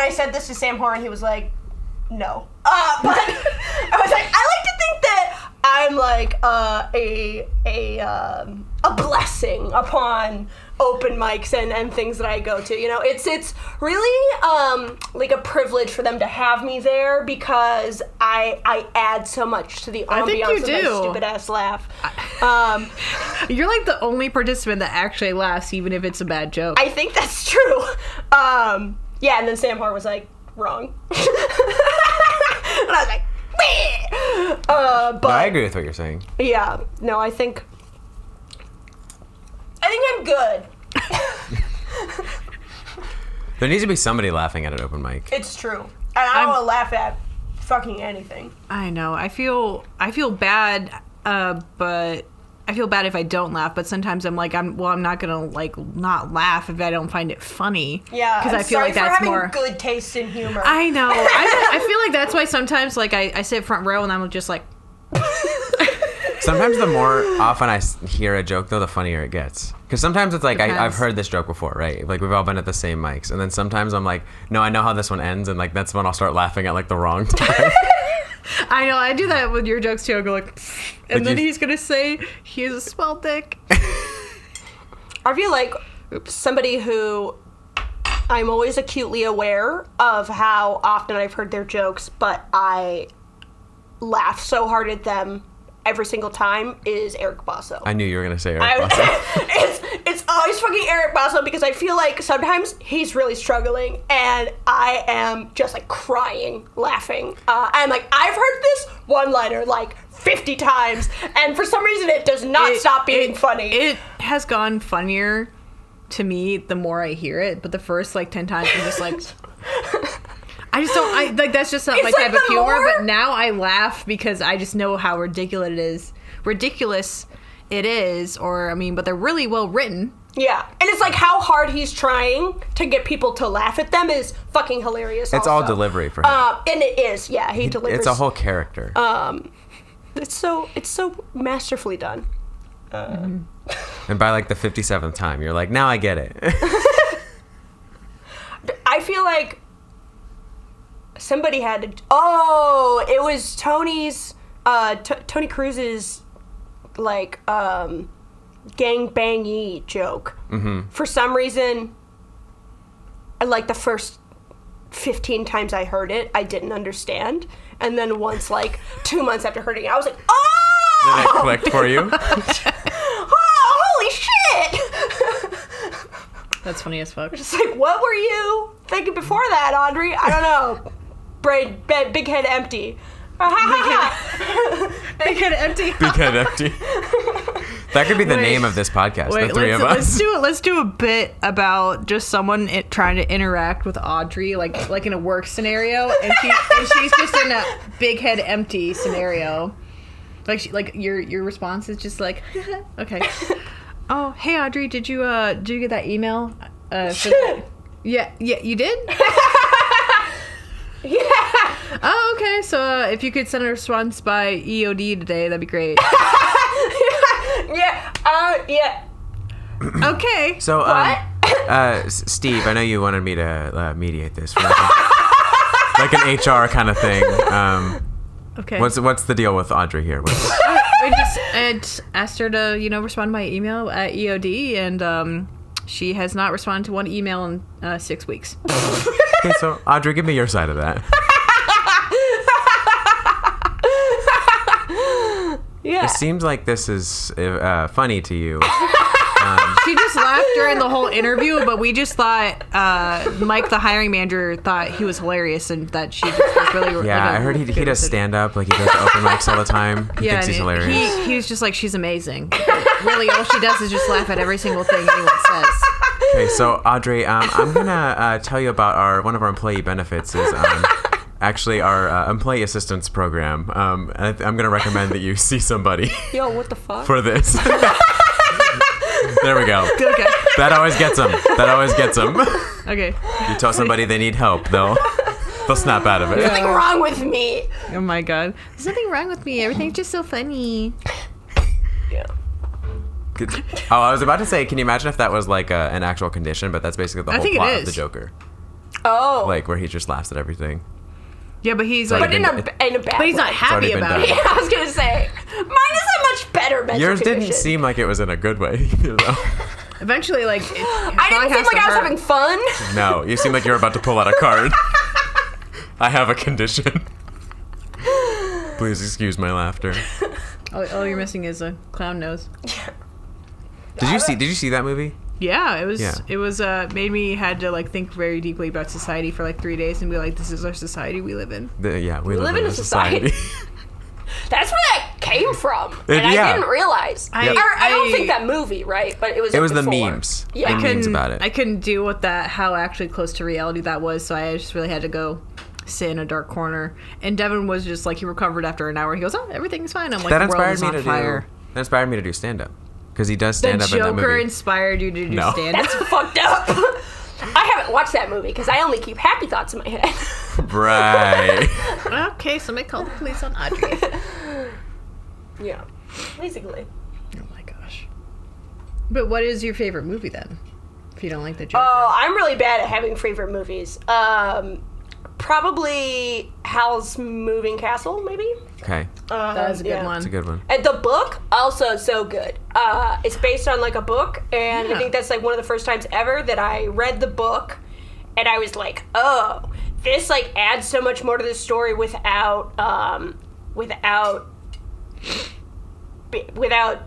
I said this to Sam Horan, he was like, no. But I was like, I like to think that I'm like a blessing upon open mics and things that I go to. You know, it's really like a privilege for them to have me there because I add so much to the ambiance of my stupid ass laugh. You're like the only participant that actually laughs, even if it's a bad joke. I think that's true. Yeah, and then Sam Hart was like, wrong. And I was like, but no, I agree with what you're saying. Yeah, no, I think I'm good. There needs to be somebody laughing at an open mic. It's true. And I don't want to laugh at fucking anything. I know. I feel bad, but I feel bad if I don't laugh. But sometimes I'm like, I'm not gonna like not laugh if I don't find it funny. Yeah, because I feel like that's having more good taste in humor. I know. I feel like that's why sometimes like I sit front row and I'm just like. Sometimes the more often I hear a joke, though, the funnier it gets. Because sometimes it's like, I've heard this joke before, right? Like, we've all been at the same mics. And then sometimes I'm like, no, I know how this one ends. And, like, that's when I'll start laughing at, like, the wrong time. I know. I do that with your jokes, too. I go like, and then he's going to say, he has a swell dick. I feel like somebody who I'm always acutely aware of how often I've heard their jokes, but I laugh so hard at them every single time is Eric Basso. I knew you were going to say Eric Basso. It's always fucking Eric Basso because I feel like sometimes he's really struggling and I am just like crying, laughing. I'm like, I've heard this one-liner like 50 times and for some reason it does not stop being funny. It has gone funnier to me the more I hear it, but the first like 10 times I'm just like... I just don't, like, that's just not my type of humor, but now I laugh because I just know how ridiculous it is, or, I mean, but they're really well written. Yeah, and it's like how hard he's trying to get people to laugh at them is fucking hilarious. It's all delivery for him. And it is, yeah, he delivers. It's a whole character. It's so masterfully done. And by like the 57th time, you're like, now I get it. I feel like somebody had to... Oh, it was Tony's... Tony Cruz's, like, gang-bang-y joke. Mm-hmm. For some reason, like, the first 15 times I heard it, I didn't understand. And then once, like, 2 months after hearing it, I was like, oh! Then it clicked for you? Oh, holy shit! That's funny as fuck. Just like, what were you thinking before that, Audrey? I don't know. Brain, big head empty. Big head empty. Big head empty. That could be the name of this podcast. The three of us. Let's do a bit about just someone trying to interact with Audrey, like in a work scenario, and she's just in a big head empty scenario. Like your response is just like, okay. Oh, hey Audrey, did you get that email? Yeah, you did. Yeah. Oh, okay. So if you could send a response by EOD today, that'd be great. Yeah. Okay. So, what? Steve, I know you wanted me to mediate this, like an HR kind of thing. Okay. What's the deal with Audrey here? I just asked her to, respond to my email at EOD, and she has not responded to one email in 6 weeks. Okay, so Audrey, give me your side of that. Yeah. It seems like this is funny to you. She just laughed during the whole interview, but we just thought Mike, the hiring manager, thought he was hilarious and that she just was really... Yeah, I heard he does stand-up. Like, he goes to open mics all the time. He thinks he's hilarious. He's just like, she's amazing. Really, all she does is just laugh at every single thing anyone says. Okay, so Audrey, I'm going to tell you about one of our employee benefits is... actually, our employee assistance program. I'm going to recommend that you see somebody. Yo, what the fuck? For this. There we go. Okay. That always gets them. Okay. You tell somebody they need help, they'll snap out of it. There's nothing wrong with me. Oh my god. There's nothing wrong with me. Everything's just so funny. Yeah. Oh, I was about to say, can you imagine if that was like an actual condition? But that's basically the whole plot of the Joker. Oh. Like where he just laughs at everything. Yeah, but he's But like, in a bad but he's not way. happy already been about done. it. Yeah, I was gonna say, mine is a much better mental Yours condition. didn't seem like it was in a good way. You know? Eventually, like, I didn't seem like I was having fun. No, you seem like you're about to pull out a card. I have a condition. Please excuse my laughter. All you're missing is a clown nose. Did you see that movie? Yeah, it was. Yeah. It was made me had to like think very deeply about society for like 3 days and be like, this is our society we live in. We live in a society. That's where that came from, and yeah. I didn't realize. I- I don't I- think that movie, right? But it was. It was the before. memes. Yeah. The memes about it. I couldn't deal with that. How actually close to reality that was. So I just really had to go sit in a dark corner. And Devin was just like, he recovered after an hour. He goes, oh, everything's fine. I'm like, That the world inspired is me on to fire. That inspired me to do stand up because he does The stand up in that Joker movie. inspired you to do No. stand up. That's fucked up. I haven't watched that movie because I only keep happy thoughts in my head. Right. Okay, somebody called the police on Audrey. Yeah, basically. Oh my gosh. But what is your favorite movie then? If you don't like the Joker. Oh, I'm really bad at having favorite movies. Probably Howl's Moving Castle, maybe. Okay. That is a good one. It's a good one. And the book also so good. It's based on like a book, and Yeah. I think that's like one of the first times ever that I read the book, and I was like, oh, this like adds so much more to the story without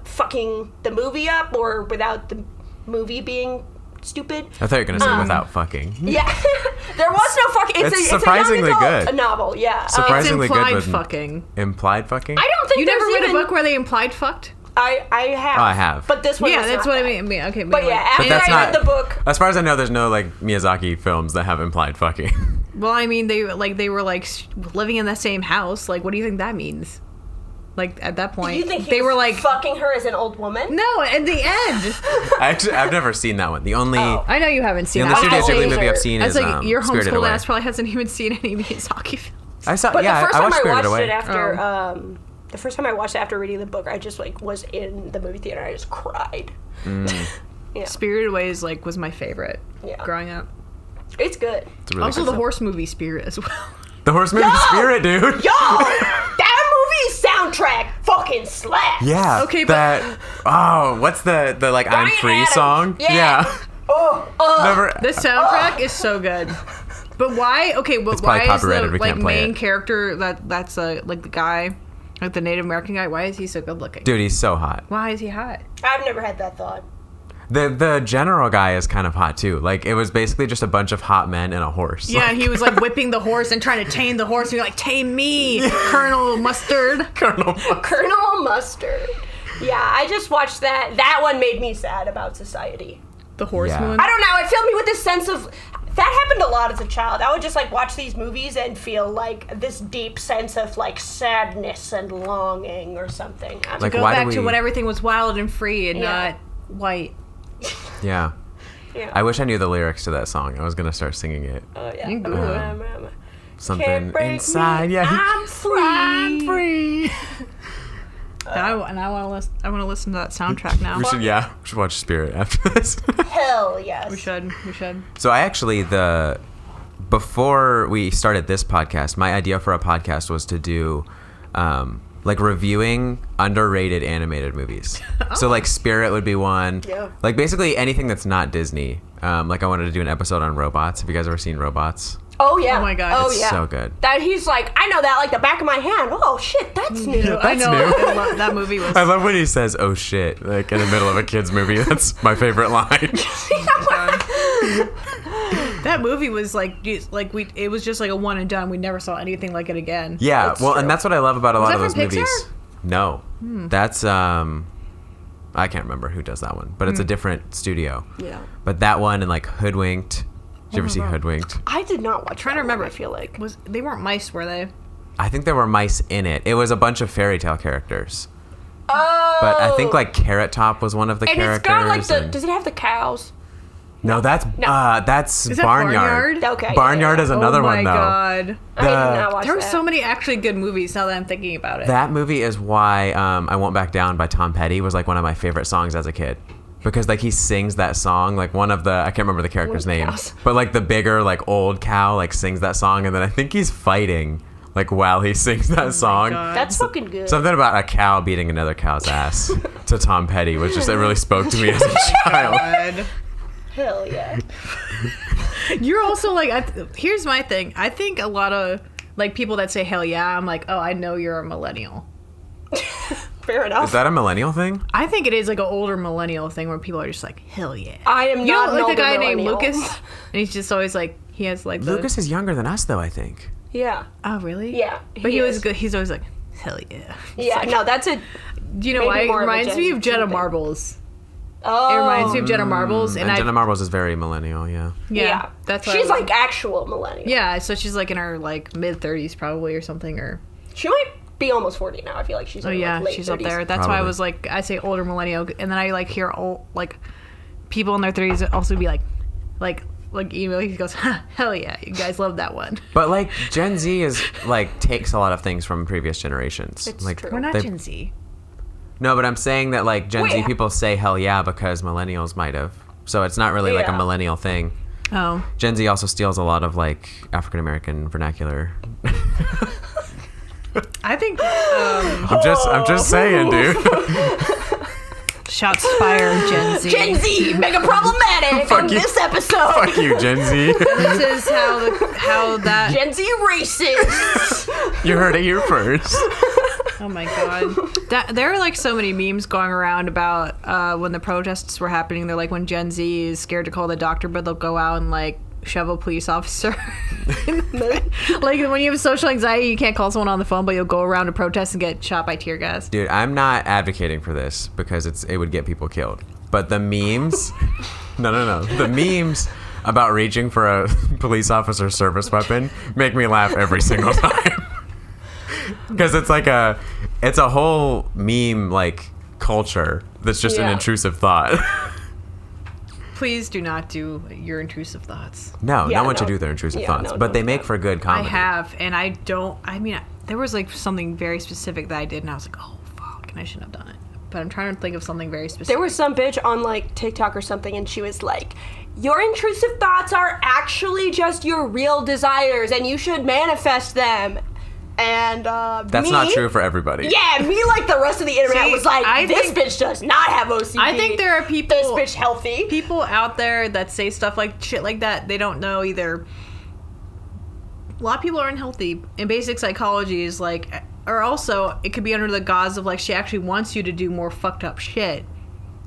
fucking the movie up or without the movie being stupid. I thought you were gonna say without fucking. Yeah, there was no fucking. It's surprisingly it's a young adult good. novel. Yeah, Surprisingly It's implied good with fucking. Implied fucking. I don't think You never there's read even, a book where they implied fucked? I have. Oh, I have. But this one. Yeah, was that's not what that. I mean. Okay, But yeah, like- after that's I not read the book. As far as I know, there's no like Miyazaki films that have implied fucking. well, I mean, they were like living in the same house. Like, what do you think that means? Like at that point, You think he they was were like, fucking her as an old woman? no. At the end, I've never seen that one. The only Oh. I know you haven't the seen only that. Studio I'll Ghibli laser. movie I've seen That's is like your Spirited homeschooled Away. ass probably hasn't even seen any Miyazaki films. I saw. But Yeah, the first I time watched I Spirited watched Away. it after, the first time I watched it after reading the book, I just like was in the movie theater. I just cried. Yeah, Spirited Away was my favorite Yeah. growing up. it's good. It's a really Also, good the film. horse movie Spirit as well. The horse movie Spirit, dude. Yo, that movie's soundtrack fucking slaps. Yeah. Okay, but- that. Oh, what's the like I'm Bryan Free Adams. song? Yeah. Oh, Never. The soundtrack is so good. But why? Okay, but It's probably why is the copyrighted, we like can't play main it. character that's like the guy, like the Native American guy? Why is he so good looking? Dude, he's so hot. Why is he hot? I've never had that thought. The general guy is kind of hot too. Like it was basically just a bunch of hot men and a horse. Yeah, and he was like whipping the horse and trying to tame the horse. And you're like, tame me, Colonel Mustard. Colonel. Colonel Mustard. Yeah, I just watched that. That one made me sad about society. The horse Yeah. one. I don't know. It filled me with this sense of. That happened a lot as a child. I would just like watch these movies and feel like this deep sense of like sadness and longing or something. I don't Like, Go why do back to we- when everything was wild and free and Yeah. not white. Yeah. Yeah. I wish I knew the lyrics to that song. I was gonna start singing it. Oh yeah. You can Google it. Something Can't break inside. me, Yeah. I'm free. I'm free. I want to listen to that soundtrack now. We should watch Spirit after this. Hell yes. We should. So I actually before we started this podcast, my idea for a podcast was to do like reviewing underrated animated movies. So like Spirit would be one. Yeah. Like basically anything that's not Disney. Like I wanted to do an episode on robots. Have you guys ever seen Robots? Oh yeah. Oh my God. Oh It's yeah. so good. That he's like, I know that like the back of my hand. Oh shit, that's new. I know. new. I love, that movie was. I love when he says "oh shit" like in the middle of a kid's movie. That's my favorite line. That movie was it was just like a one and done. We never saw anything like it again. Yeah, That's well, true. and that's what I love about a lot that of those from movies. Pixar? No, that's I can't remember who does that one, but it's a different studio. Yeah. But that one and like Hoodwinked. Did you ever see Hoodwinked? I did not watch. Trying to that remember. one, I feel like. They weren't mice, were they? I think there were mice in it. It was a bunch of fairy tale characters. Oh. But I think like Carrot Top was one of the And characters. it's got like the. and- Does it have the cows? no, that's Is that Barnyard. Okay. Barnyard is another oh my one though. God. I did not watch There were that. so many actually good movies now that I'm thinking about it. That movie is why I Won't Back Down by Tom Petty was like one of my favorite songs as a kid. because like he sings that song, like one of the, I can't remember the character's name, cows. but like the bigger like old cow like sings that song, and then I think he's fighting like while he sings that song. God. That's fucking good. Something about a cow beating another cow's ass to Tom Petty, which just, it really spoke to me as a child. God. Hell yeah. You're also like, here's my thing. I think a lot of like people that say hell yeah, I'm like, oh, I know you're a millennial. Fair enough. Is that a millennial thing? I think it is like an older millennial thing where people are just like, hell yeah. I am You not know, an like the older guy named millennial. Lucas, and he's just always like, he has like the, Lucas is younger than us, though, I think. Yeah. Oh really? Yeah. But he was is. good. He's always like, hell yeah. Yeah, no, that's a... Do you know Maybe why? It more of a reminds me Gen of Jenna Z thing. Marbles. Oh. It reminds me of Jenna Marbles, And Jenna Marbles is very millennial, yeah. yeah, that's why She's I was- like actual millennial. yeah. So she's like in her like mid 30s probably or something, or She might be almost 40 now. I feel like she's oh in yeah, like late she's 30s. up there. That's why I Probably. was like, I say older millennial, and then I like hear old like people in their 30s also be like email. He goes, huh, hell yeah, you guys love that one. But like Gen Z is like takes a lot of things from previous generations. It's like true. We're not they- Gen Z. No, but I'm saying that like Gen Z Wait. people say hell yeah because millennials might have. So it's not really like a Yeah. millennial thing. Oh, Gen Z also steals a lot of like African American vernacular. I think I'm just saying, dude. shots fired, Gen Z. Gen Z, mega problematic Fuck on you. this episode. Fuck you, Gen Z. This is how that. Gen Z racist. You heard it here first. Oh my god, there are like so many memes going around about when the protests were happening. They're like when Gen Z is scared to call the doctor, but they'll go out and like shove a police officer. Like when you have social anxiety, you can't call someone on the phone, but you'll go around to protest and get shot by tear gas. Dude, I'm not advocating for this because it would get people killed. But the memes, no, the memes about reaching for a police officer's service weapon make me laugh every single time. Because it's like it's a whole meme like culture that's just an Yeah. intrusive thought. Please do not do your intrusive thoughts. No, Yeah, no one no. should do their intrusive Yeah, thoughts, no, but don't they do make that. for good comedy. I have, and I don't. I mean, there was like something very specific that I did, and I was like, oh fuck, and I shouldn't have done it. But I'm trying to think of something very specific. There was some bitch on like TikTok or something, and she was like, your intrusive thoughts are actually just your real desires, and you should manifest them. And That's not true for everybody. Yeah, me like the rest of the internet See, was like, I this think- bitch does not have OCD. I think there are people. This bitch healthy. People out there that say stuff like shit like that. They don't know either. A lot of people are unhealthy, and basic psychology is like, or also it could be under the gauze of like she actually wants you to do more fucked up shit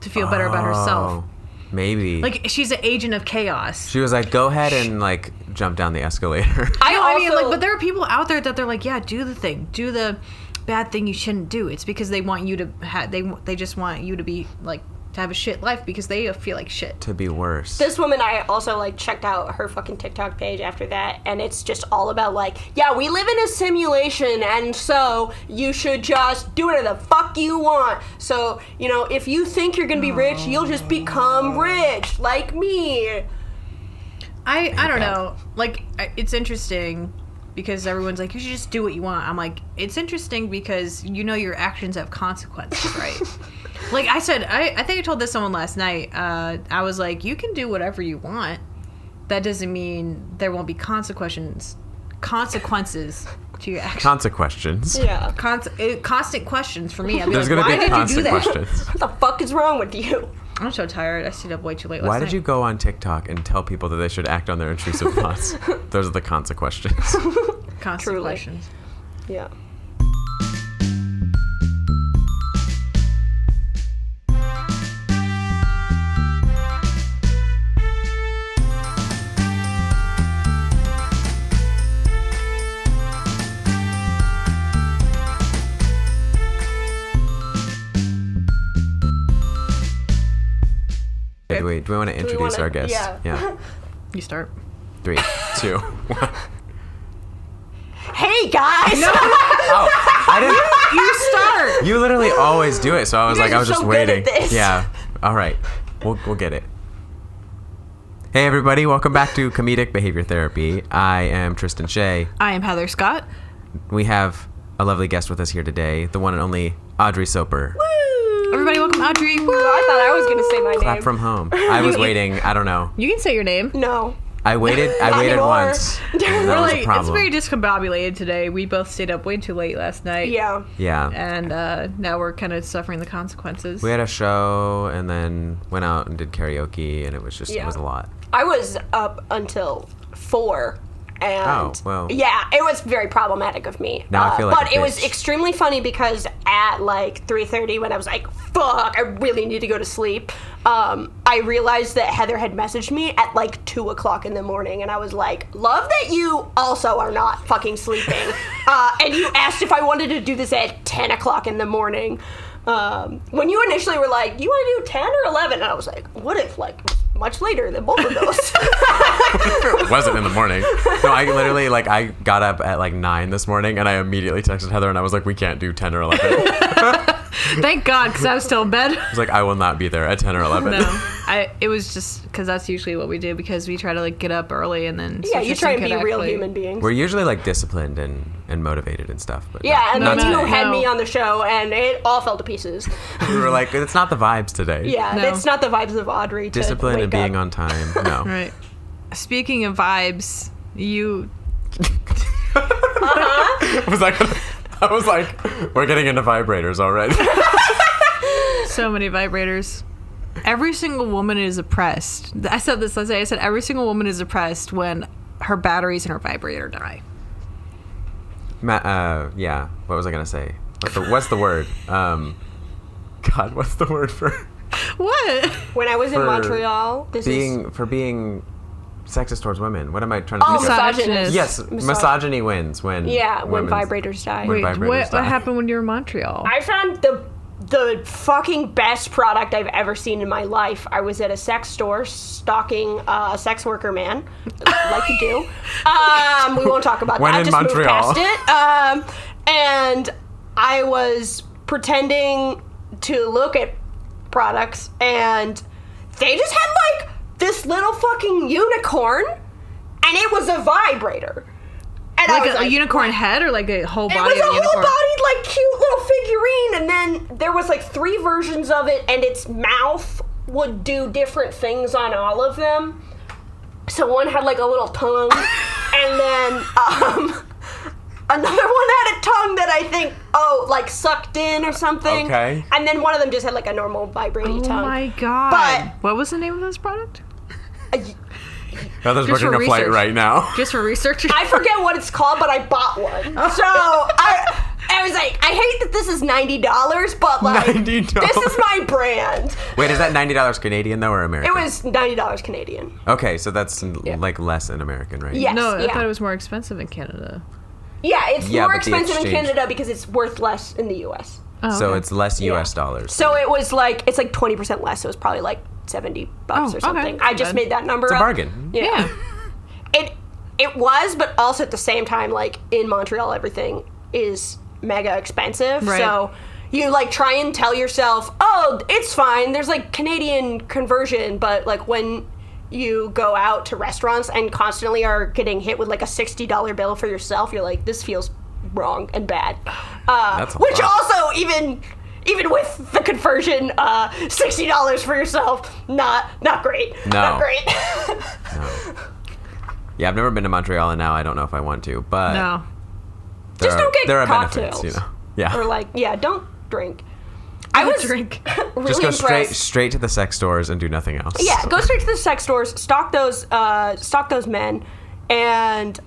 to feel better about herself. Oh, maybe. Like she's an agent of chaos. She was like, go ahead and like jump down the escalator. I mean, like, but there are people out there that they're like, yeah, do the thing, do the bad thing you shouldn't do. It's because they want you to they just want you to be like to have a shit life because they feel like shit. To be worse. This woman, I also like checked out her fucking TikTok page after that, and it's just all about like, yeah, we live in a simulation, and so you should just do whatever the fuck you want. So, you know, if you think you're gonna be rich, you'll just become rich, like me. I don't know. Like, it's interesting because everyone's like, you should just do what you want. I'm like, it's interesting because you know your actions have consequences, right? Like I said, I think I told this someone last night. I was like, you can do whatever you want. That doesn't mean there won't be consequences to your actions. Consequences. Yeah. Constant questions for me. I'd be There's like, gonna why be did you do constant that? questions. What the fuck is wrong with you? I'm so tired. I stayed up way too late last Why night. did you go on TikTok and tell people that they should act on their intrusive thoughts? Those are the consequences. Constant Truly. questions. Yeah. Okay, wait, do we want to introduce wanna- our guest? yeah. You start. 3, 2, 1. Hey guys! Oh, I didn't. You start. You literally always do it, so I was You like, guys I was are just so good waiting. at this. Yeah. All right. We'll get it. Hey everybody, welcome back to Comedic Behavior Therapy. I am Tristan Shae. I am Heather Scott. We have a lovely guest with us here today, the one and only Audrey Soper. Everybody, welcome Audrey. Woo! I thought I was going to say my Clap name. from home. I was waiting. I don't know. You can say your name. No. I waited anymore. once. That We're was a it's problem. very discombobulated today. We both stayed up way too late last night. Yeah. Yeah. And now we're kind of suffering the consequences. We had a show and then went out and did karaoke, and it was just, it was a lot. I was up until 4. And Oh, well. yeah, it was very problematic of me. Now I feel like but a it was bitch. extremely funny because at like 3:30 when I was like, fuck, I really need to go to sleep, I realized that Heather had messaged me at like 2 o'clock in the morning, and I was like, love that you also are not fucking sleeping. And you asked if I wanted to do this at 10 o'clock in the morning. When you initially were like, you want to do 10 or 11? And I was like, what if like much later than both of those? It wasn't in the morning. No, I literally, like, I got up at like 9 this morning, and I immediately texted Heather, and I was like, we can't do 10 or 11. Thank God, because I was still in bed. I was like, I will not be there at 10 or 11. No, it was just because that's usually what we do, because we try to like get up early and then Yeah, you try and Tristan be could real actually- human beings. We're usually like disciplined and motivated and stuff. But Yeah, and No, then you no, had no. me on the show, and it all fell to pieces. we were like, it's not the vibes today. Yeah, No. it's not the vibes of Audrey. To Discipline and wake being up. on time. No. Right. Speaking of vibes, you I was like, we're getting into vibrators already. so many vibrators. Every single woman is oppressed. I said this last night. I said every single woman is oppressed when her batteries and her vibrator die. Yeah. What was I gonna say? What's the word? God, what's the word for What? When I was in For Montreal, being sexist towards women? What am I trying to Oh, think of? misogynist. Yes, misogyny wins when Yeah, when women's- vibrators die. When Wait, vibrators what die. happened when you were in Montreal? I found the fucking best product I've ever seen in my life. I was at a sex store stalking a sex worker man, like you do. We won't talk about When that. in Just move Montreal. past it. And I was pretending to look at products, and they just had like this little fucking unicorn, and it was a vibrator. And I like was a unicorn head or like a whole it body was of a a unicorn? whole-bodied, like, cute little figurine, and then there was, like, 3 versions of it, and its mouth would do different things on all of them. So one had, like, a little tongue, and then, another one had a tongue that I think, like, sucked in or something. Okay. And then one of them just had, like, a normal vibrating Oh tongue. my God. But- what was the name of this product? Heather's Just booking for a flight research. right now. Just for researchers? I forget what it's called, but I bought one. So I was like, I hate that this is $90, but like, $90. this is my brand. Wait, is that $90 Canadian though or American? It was $90 Canadian. Okay, so that's like less in American, right? Yes, No, I yeah. thought it was more expensive in Canada. Yeah, it's Yeah, more but the expensive in exchange- Canada because it's worth less in the U.S. Oh, So okay. it's less US dollars. So it was like, it's like 20% less. So it was probably like $70 Oh, or okay. something. I just Good. made that number It's a up. bargain. Yeah. It was, but also at the same time, like in Montreal, everything is mega expensive. Right. So you like try and tell yourself, oh, it's fine. There's like Canadian conversion, but like when you go out to restaurants and constantly are getting hit with like a $60 bill for yourself, you're like, this feels wrong and bad. That's a Which lot. also even with the conversion, $60 for yourself, not great. No. Not great. Yeah, I've never been to Montreal, and now I don't know if I want to. But No. there Just are, don't get there are cocktails. benefits, you know. Yeah, Or like, yeah, don't drink. I was drink. really just go impressed. straight to the sex stores and do nothing else. Yeah, go straight to the sex stores, stalk those men, and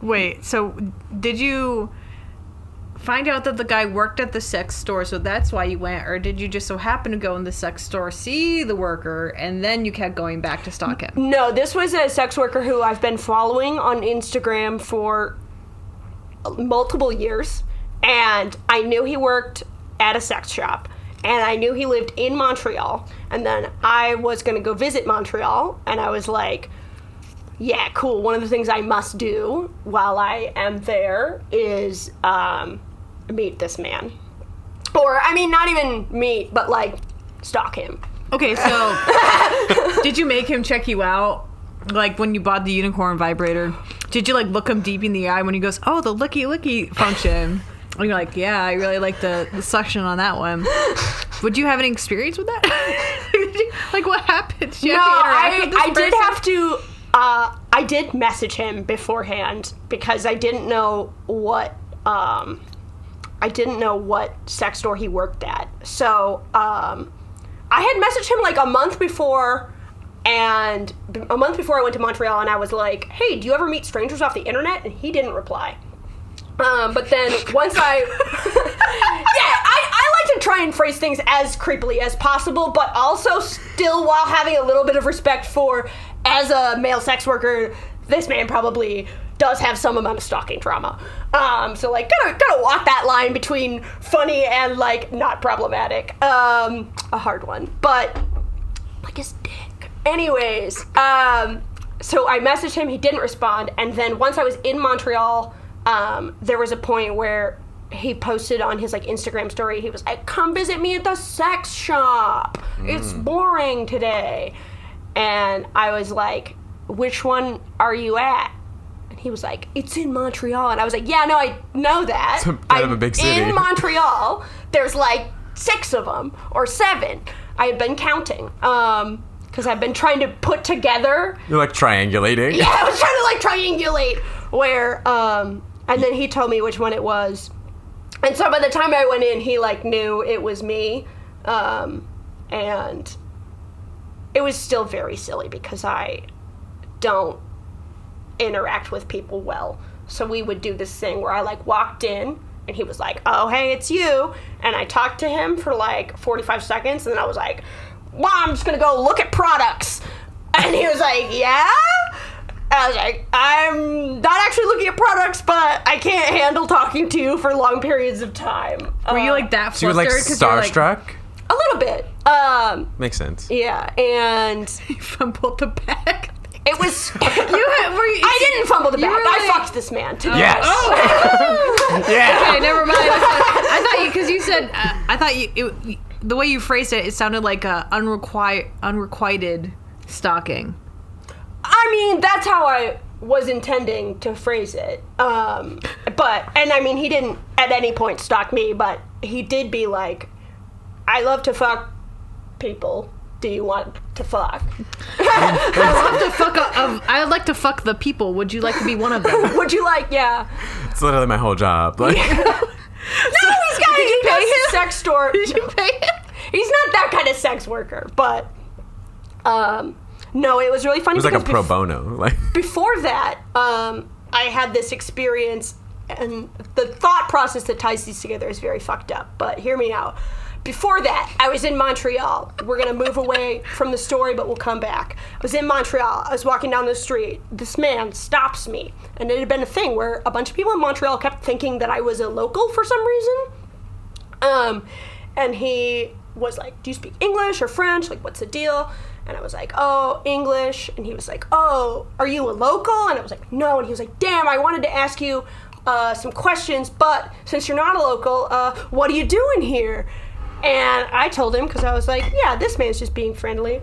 Wait, so did you find out that the guy worked at the sex store, so that's why you went, or did you just so happen to go in the sex store, see the worker, and then you kept going back to stalk him? no, this was a sex worker who I've been following on Instagram for multiple years, and I knew he worked at a sex shop, and I knew he lived in Montreal, and then I was going to go visit Montreal, and I was like, yeah, cool, one of the things I must do while I am there is meet this man. Or, I mean, not even meet, but like stalk him. Okay, so did you make him check you out? Like when you bought the unicorn vibrator, did you like look him deep in the eye when he goes, oh, the licky licky function? And you're like, yeah, I really like the suction on that one. Would you have any experience with that? Like, what happened? Did you No, have to interact with this I did person? have to. I did message him beforehand because I didn't know what. I didn't know what sex store he worked at. So I had messaged him like a month before, and a month before I went to Montreal, and I was like, "Hey, do you ever meet strangers off the internet?" And he didn't reply. But then once I like to try and phrase things as creepily as possible, but also still while having a little bit of respect for, as a male sex worker, this man probably does have some amount of stalking trauma. So like gotta walk that line between funny and like not problematic. A hard one, but like his dick. Anyways, so I messaged him, he didn't respond, and then once I was in Montreal, there was a point where he posted on his like Instagram story, he was like, "Come visit me at the sex shop. It's boring today." And I was like, "Which one are you at?" And he was like, "It's in Montreal." And I was like, "Yeah, no, I know that. It's kind of a big city. In Montreal, there's like 6 of them or 7. I had been counting. Because I've been trying to put together. You're like triangulating. Yeah, I was trying to like triangulate where, and then he told me which one it was. And so by the time I went in, he like knew it was me. And it was still very silly because I don't interact with people well. So we would do this thing where I like walked in and he was like, "Oh, hey, it's you." And I talked to him for like 45 seconds and then I was like, "Well, I'm just gonna go look at products." And he was like, "Yeah?" I was like, "I'm not actually looking at products, but I can't handle talking to you for long periods of time." Were you like that So you were like flustered? 'Cause you're, like, starstruck? A little bit. Makes sense. Yeah, and You fumbled the bag. it was... I I didn't fumble the bag. were I like- fucked this man, too. Yes. Oh. Yeah. Okay, never mind. I thought you, because you said, I thought you, the way you phrased it, it sounded like unrequited stalking. I mean, that's how I was intending to phrase it. But, and I mean, he didn't at any point stalk me, but he did be like, "I love to fuck people. Do you want to fuck?" I'd like to fuck the people. Would you like to be one of them? Would you like, yeah. It's literally my whole job. Like, No, he's got Did you he pay does him? sex store. Did you pay him? He's not that kind of sex worker, but no, it was really funny. it was like a because pro bono. Like, before that, I had this experience, and the thought process that ties these together is very fucked up, but hear me out. Before that, I was in Montreal. We're going to move away from the story, but we'll come back. I was in Montreal. I was walking down the street. This man stops me, and it had been a thing where a bunch of people in Montreal kept thinking that I was a local for some reason. And he was like, "Do you speak English or French? Like, what's the deal?" And I was like, "Oh, English." And he was like, "Oh, are you a local?" And I was like, "No." And he was like, "Damn, I wanted to ask you some questions, but since you're not a local, what are you doing here?" And I told him, because I was like, "Yeah, this man's just being friendly."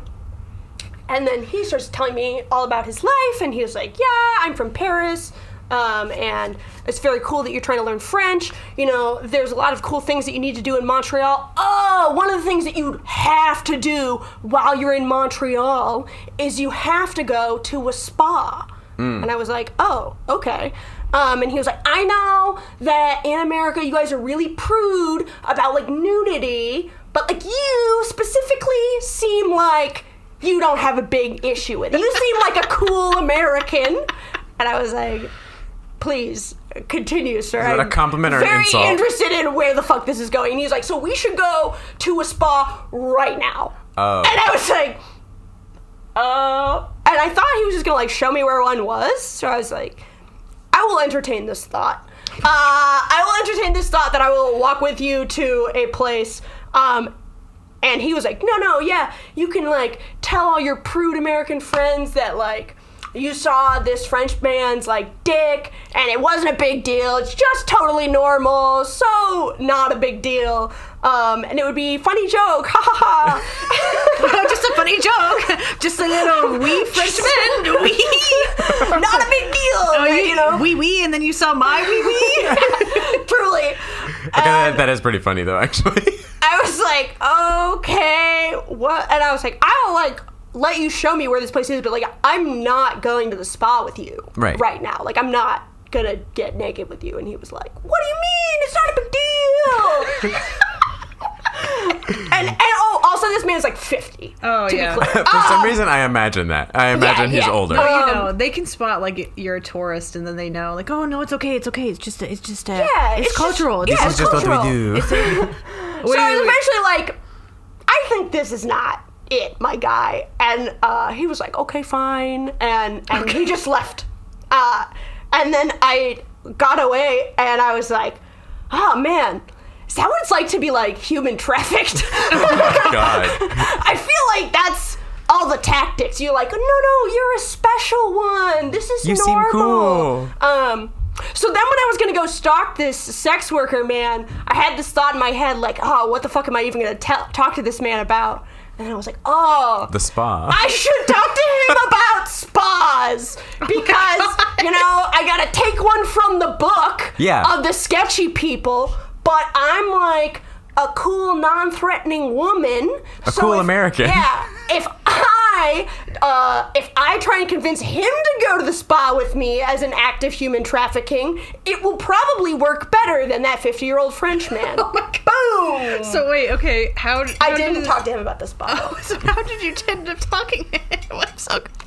And then he starts telling me all about his life, and he was like, "Yeah, I'm from Paris, and it's very cool that you're trying to learn French. You know, there's a lot of cool things that you need to do in Montreal. Oh, one of the things that you have to do while you're in Montreal is you have to go to a spa." And I was like, "Oh, okay." And he was like, "I know that in America you guys are really prude about like nudity, but like you specifically seem like you don't have a big issue with it. You seem like a cool American." And I was like, "Please continue, sir. Is that a compliment or an very insult? interested in where the fuck this is going." And he's like, "So we should go to a spa right now." Oh. And I was like, and I thought he was just gonna like show me where one was. So I was like, "I will entertain this thought. I will entertain this thought that I will walk with you to a place." And he was like, no, yeah, you can like tell all your prude American friends that like you saw this French man's like dick and it wasn't a big deal. It's just totally normal, so not a big deal. And it would be funny joke, ha ha ha. Just a funny joke. Just a little wee Frenchman. Wee. Not a big deal, you know. Wee wee, and then you saw my wee wee. Truly. That is pretty funny, though, actually. I was like, okay, what? And I was like, I'll, like, let you show me where this place is, but, like, I'm not going to the spa with you right now. Like, I'm not gonna get naked with you. And he was like, what do you mean? It's not a big deal. and also this man's like 50. Oh, yeah. For some reason, I imagine that. I imagine he's older. But, you know, they can spot, like, you're a tourist, and then they know, like, oh, no, it's okay. It's cultural. This is just what we do. So I was eventually like, I think this is not it, my guy. And he was like, okay, fine. And he just left. And then I got away, and I was like, oh, man. Is that what it's like to be, like, human trafficked? Oh, my God. I feel like that's all the tactics. You're like, no, you're a special one. This is normal. You seem cool. So then when I was going to go stalk this sex worker man, I had this thought in my head, like, oh, what the fuck am I even going to talk to this man about? And I was like, oh. The spa. I should talk to him about spas. Because, you know, I got to take one from the book of the sketchy people. But I'm like a cool, non-threatening woman. A cool American. Yeah. If I try and convince him to go to the spa with me as an act of human trafficking, it will probably work better than that 50-year-old French man. Oh my God. Boom. So wait, okay, I didn't talk to him about the spa. Oh, so how did you end up talking to him?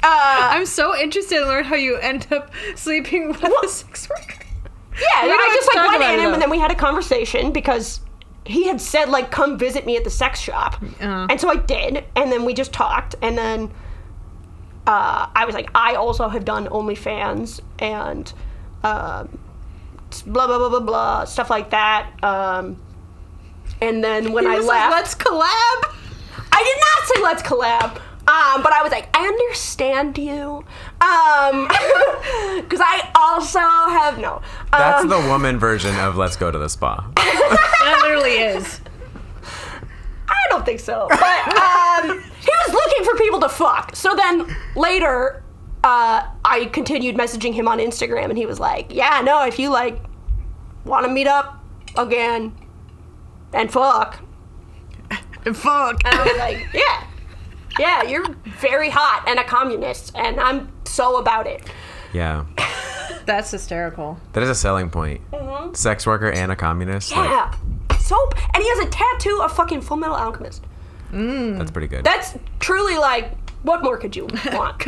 I'm so interested to learn how you end up sleeping with a sex worker. Yeah, I just like went in him, and then we had a conversation because he had said, like, come visit me at the sex shop. And so I did, and then we just talked, and then I was like, I also have done OnlyFans, and blah, blah, blah, blah, blah, stuff like that. And then when I left... like, let's collab? I did not say let's collab. But I was like, I understand you. Because I also have That's the woman version of let's go to the spa. That literally is. I don't think so. But he was looking for people to fuck. So then later, I continued messaging him on Instagram, and he was like, yeah, no, if you, like, want to meet up again and fuck. And fuck. And I was like, yeah. Yeah, you're very hot and a communist, and I'm so about it. Yeah. That's hysterical. That is a selling point. Mm-hmm. Sex worker and a communist. Yeah. And he has a tattoo of fucking Full Metal Alchemist. That's pretty good. That's truly, like, what more could you want?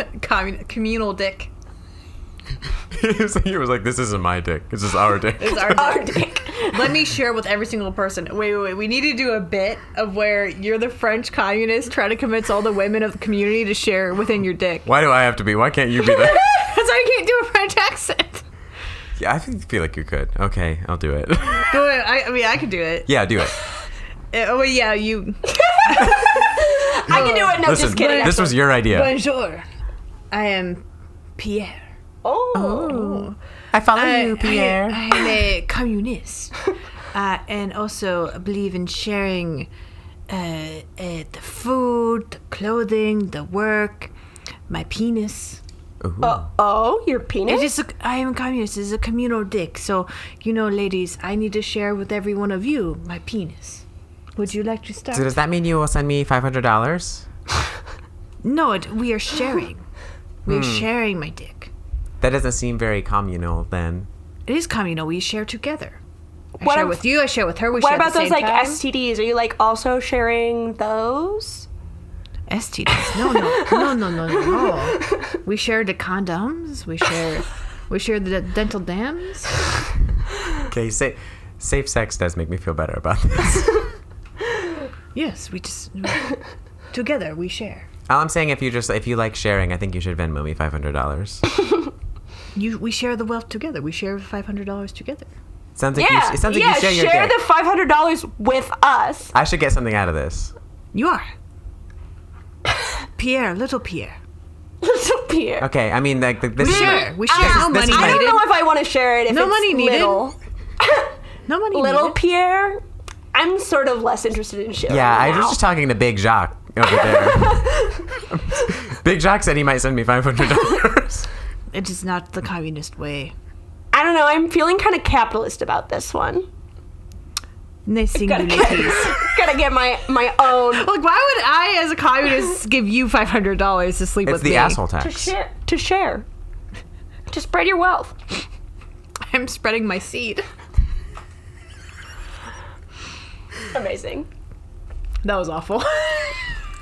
Communal dick. He was like, this isn't my dick. This is our dick. It's our dick. Let me share with every single person. Wait. We need to do a bit of where you're the French communist trying to convince all the women of the community to share within your dick. Why do I have to be? Why can't you be there? Because I can't do a French accent. Yeah, I feel like you could. Okay, I'll do it. Go ahead. I mean, I could do it. Yeah, do it. Yeah, you... I can do it. No, Listen, just kidding. This was your idea. Bonjour. I am Pierre. Oh. I follow you, Pierre. I am a communist. And also believe in sharing the food, the clothing, the work, my penis. Your penis? I am a communist. It's a communal dick. So, you know, ladies, I need to share with every one of you my penis. Would you like to start? So does that mean you will send me $500? No, we are sharing. We are sharing my dick. That doesn't seem very communal then. It is communal. We share together. I share with you. I share with her. We what share about at the those same like time. STDs? Are you like also sharing those? STDs? No. We share the condoms. We share the dental dams. Okay, safe sex does make me feel better about this. Yes, together we share. All I'm saying, if you like sharing, I think you should Venmo me $500. We share the wealth together. We share $500 together. Sounds like you share your share dick. the $500 with us. I should get something out of this. You are. Pierre, little Pierre. Little Pierre. Okay, I mean, like this. We share. No money needed. I don't know if I want to share it. If no it's money needed. Little. No money Little needed. Pierre. I'm sort of less interested in sharing. Yeah, I now. was just talking to Big Jacques over there. Big Jacques said he might send me $500. It is not the communist way. I don't know. I'm feeling kind of capitalist about this one. Gotta get my own. Like, why would I, as a communist, give you $500 to sleep It's with the me? asshole tax. To share. To spread your wealth. I'm spreading my seed. Amazing. That was awful.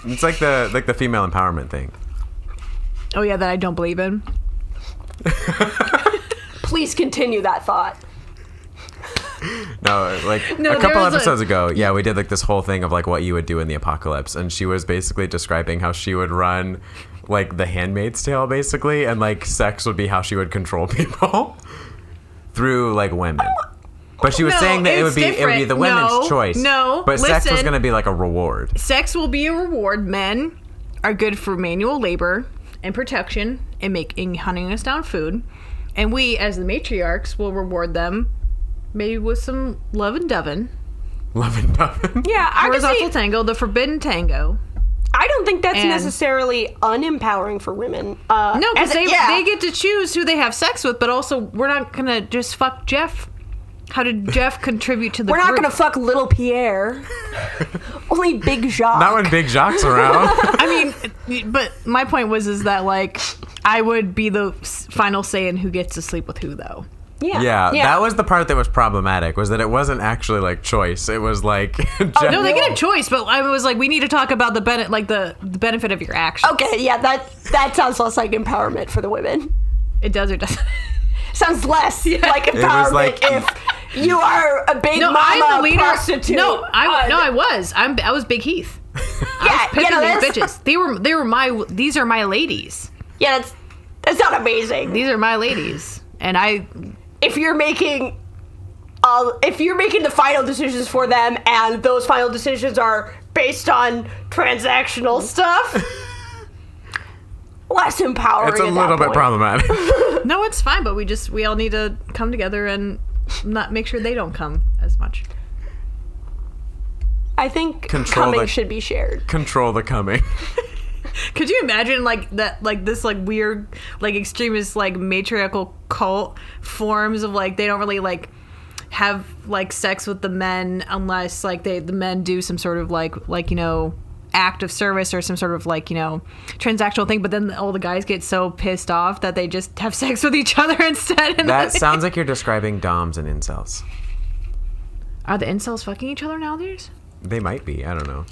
It's like the female empowerment thing. Oh yeah, that I don't believe in. Please continue that thought. No, a couple episodes ago, we did like this whole thing of like what you would do in the apocalypse, and she was basically describing how she would run like the Handmaid's Tale, basically, and like sex would be how she would control people through like women. But she was saying that it would be the women's choice. But sex was going to be like a reward. Sex will be a reward. Men are good for manual labor and protection and hunting us down food, and we, as the matriarchs, will reward them. Maybe with some love and dovin. Love and dovin? Yeah, I can see... Horizontal tango, the forbidden tango. I don't think that's necessarily unempowering for women. No, because they get to choose who they have sex with, but also we're not going to just fuck Jeff. How did Jeff contribute to the We're group? not going to fuck little Pierre. Only Big Jacques. Not when Big Jacques around. I mean, but my point was that, like, I would be the final say in who gets to sleep with who, though. Yeah, that was the part that was problematic, was that it wasn't actually like choice. It was like no, they get a choice, but I was like, we need to talk about the benefit of your actions. Okay, yeah, that sounds less like empowerment for the women. It does or doesn't. Sounds less like empowerment if you are a big mama prostitute. No, I was. I was Big Heath. I was picking these bitches. These are my ladies. Yeah, that's not amazing. These are my ladies, and if you're making the final decisions for them, and those final decisions are based on transactional stuff, less empowering. It's a little bit problematic. No, it's fine, but we all need to come together and not make sure they don't come as much. I think coming should be shared. Control the coming. Could you imagine this weird extremist matriarchal cult forms of they don't really have sex with the men unless the men do some sort of act of service or some sort of transactional thing, but then all the guys get so pissed off that they just have sex with each other instead. And that sounds like you're describing doms and incels. Are the incels fucking each other nowadays? They might be. I don't know.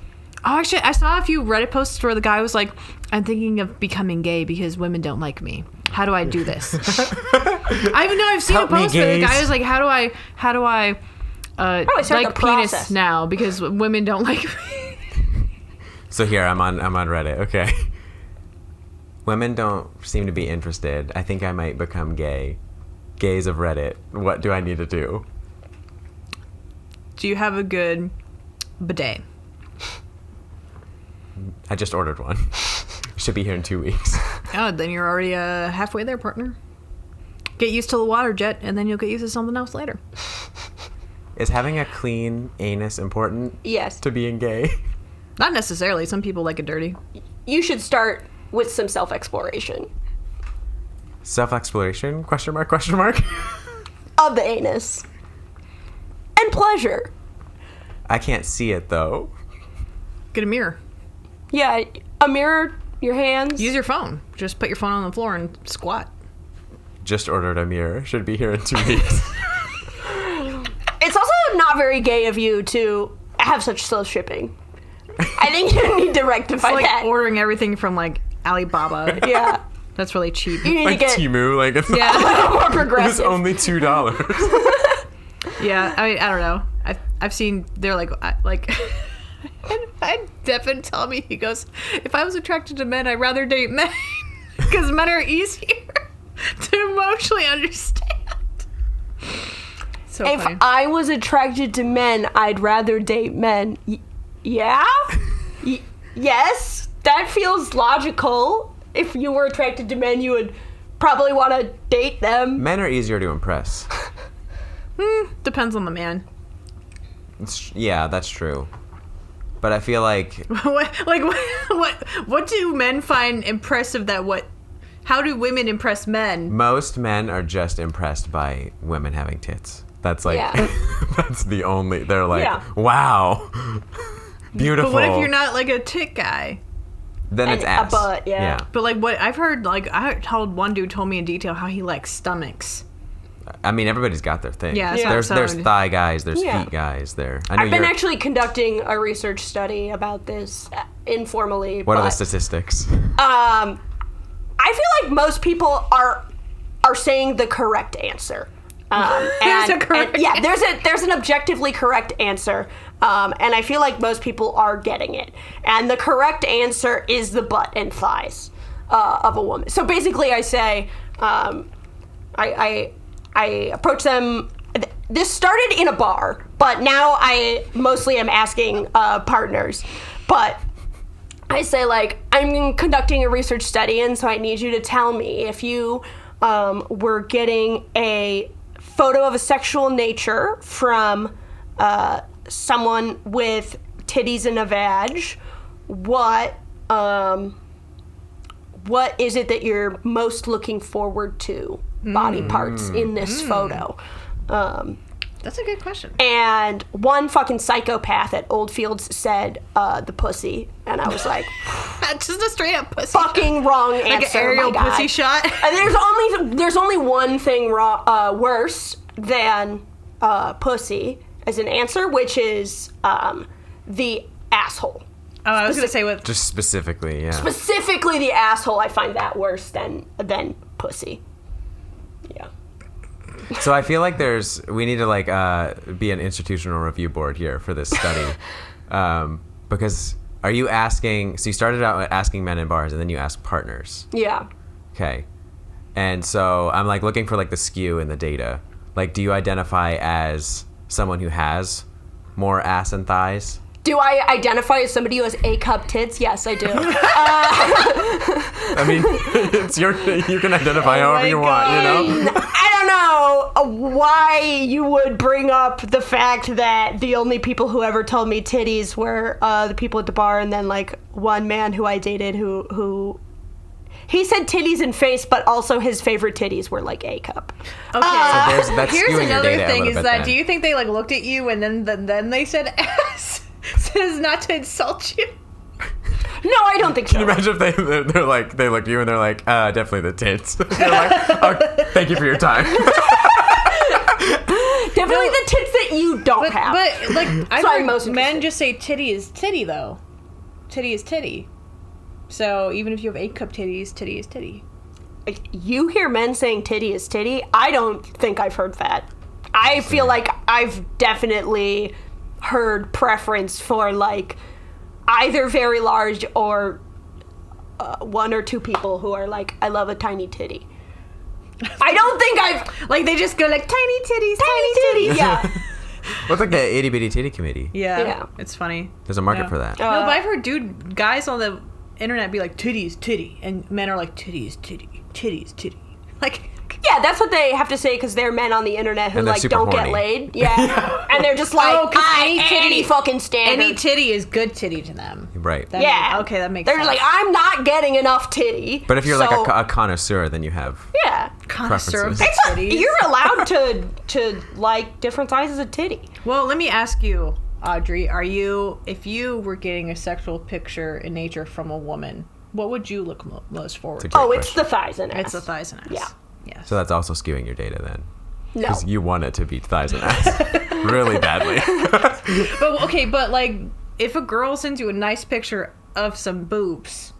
Oh, actually, I saw a few Reddit posts where the guy was like, I'm thinking of becoming gay because women don't like me. How do I do this? I've seen a post where the guy was like, how do I like penis now because women don't like me? So here, I'm on Reddit. Okay. Women don't seem to be interested. I think I might become gay. Gays of Reddit. What do I need to do? Do you have a good bidet? I just ordered one. Should be here in 2 weeks. Oh, then you're already halfway there, partner. Get used to the water jet, and then you'll get used to something else later. Is having a clean anus important? Yes. To being gay? Not necessarily. Some people like it dirty. You should start with some self-exploration. Self-exploration? Question mark, question mark? Of the anus. And pleasure. I can't see it, though. Get a mirror. Yeah, a mirror, your hands. Use your phone. Just put your phone on the floor and squat. Just ordered a mirror. Should be here in 2 weeks. It's also not very gay of you to have such slow shipping. I think you need to rectify that. Ordering everything from Alibaba. Yeah. That's really cheap. You need to get Temu, it's more progressive. It's only $2. Yeah, I don't know. I've seen they're and Devin tell me, he goes, if I was attracted to men, I'd rather date men because men are easier to emotionally understand. So if funny. I was attracted to men, I'd rather date men. Yeah? Yes, that feels logical. If you were attracted to men, you would probably want to date them. Men are easier to impress. Depends on the man. Yeah, that's true. But I feel like what do men find impressive how do women impress men? Most men are just impressed by women having tits. That's like, Yeah. that's the only, they're like, Yeah. wow, beautiful. But what if you're not like a tit guy? Then it's ass. A butt, yeah. But like what I've heard, like I told one dude told me in detail how he likes stomachs. I mean, everybody's got their thing. Yeah, There's so- thigh guys, there's Yeah. feet guys. There. I know I've been you're- actually conducting a research study about this informally. What are the but, statistics? I feel like most people are saying the correct answer. There's a correct yeah, there's an objectively correct answer, and I feel like most people are getting it. And the correct answer is the butt and thighs of a woman. So basically, I say, I approach them. This started in a bar, but now I mostly am asking partners. But I say, like, I'm conducting a research study, and so I need you to tell me if you were getting a photo of a sexual nature from someone with titties and a vag, what is it that you're most looking forward to body parts in this photo? That's a good question. And one fucking psychopath at Oldfields said the pussy, and I was like, That's just a straight up pussy. fucking wrong answer, Like an aerial my guy. pussy shot. And there's only one thing worse than pussy as an answer, which is the asshole. Oh, I was gonna say what. Just specifically, yeah. Specifically, the asshole. I find that worse than pussy. Yeah. So I feel like we need to like be an institutional review board here for this study, because are you asking? So you started out asking men in bars, and then you asked partners. Yeah. Okay, and so I'm like looking for like the skew in the data. Like, do you identify as someone who has more ass and thighs? Do I identify as somebody who has A-cup tits? Yes, I do. I mean, it's you can identify however you want, you know? I don't know why you would bring up the fact that the only people who ever told me titties were the people at the bar, and then like one man who I dated who he said titties and face, but also his favorite titties were like A-cup. Okay. That's Here's skewing your another data a thing: little is bit that then. do you think they like looked at you and then they said ass? Says not to insult you. No, I don't think so. Can you imagine if they're like, they look at you and they're like, definitely the tits. You're like, oh, thank you for your time. Definitely the tits that you don't have. But like I've Sorry, heard most men interested. just say titty is titty though. Titty is titty. So even if you have A-cup titties, titty is titty. You hear men saying titty is titty. I don't think I've heard that. I feel like I've definitely heard preference for like either very large or one or two people who are like, I love a tiny titty. I don't think I've Like they just go like tiny titties, tiny titty. Yeah. What's like the itty bitty titty committee? Yeah, Yeah. it's funny. There's a market Yeah. for that. No, but I've heard guys on the internet be like titties, titty, and men are like titties, titty, titties, titty. Like Yeah, that's what they have to say because they're men on the internet who And they're like super don't horny. get laid. Yeah. And they're just like, Oh, 'cause any fucking standard. any titty is good titty to them. Right. That Yeah. okay, that makes They're sense. just like, I'm not getting enough titty. But if you're So, like a connoisseur, then you have yeah. connoisseur of preferences. titties. You're allowed to like different sizes of titty. Well, let me ask you, Audrey, if you were getting a sexual picture in nature from a woman, what would you look most forward to? Great Oh, it's question. the thighs and ass. It's the thighs and ass. Yeah. Yes. So that's also skewing your data then. No. Because you want it to be thighs and ass. Really badly. But okay, but like if a girl sends you a nice picture of some boobs,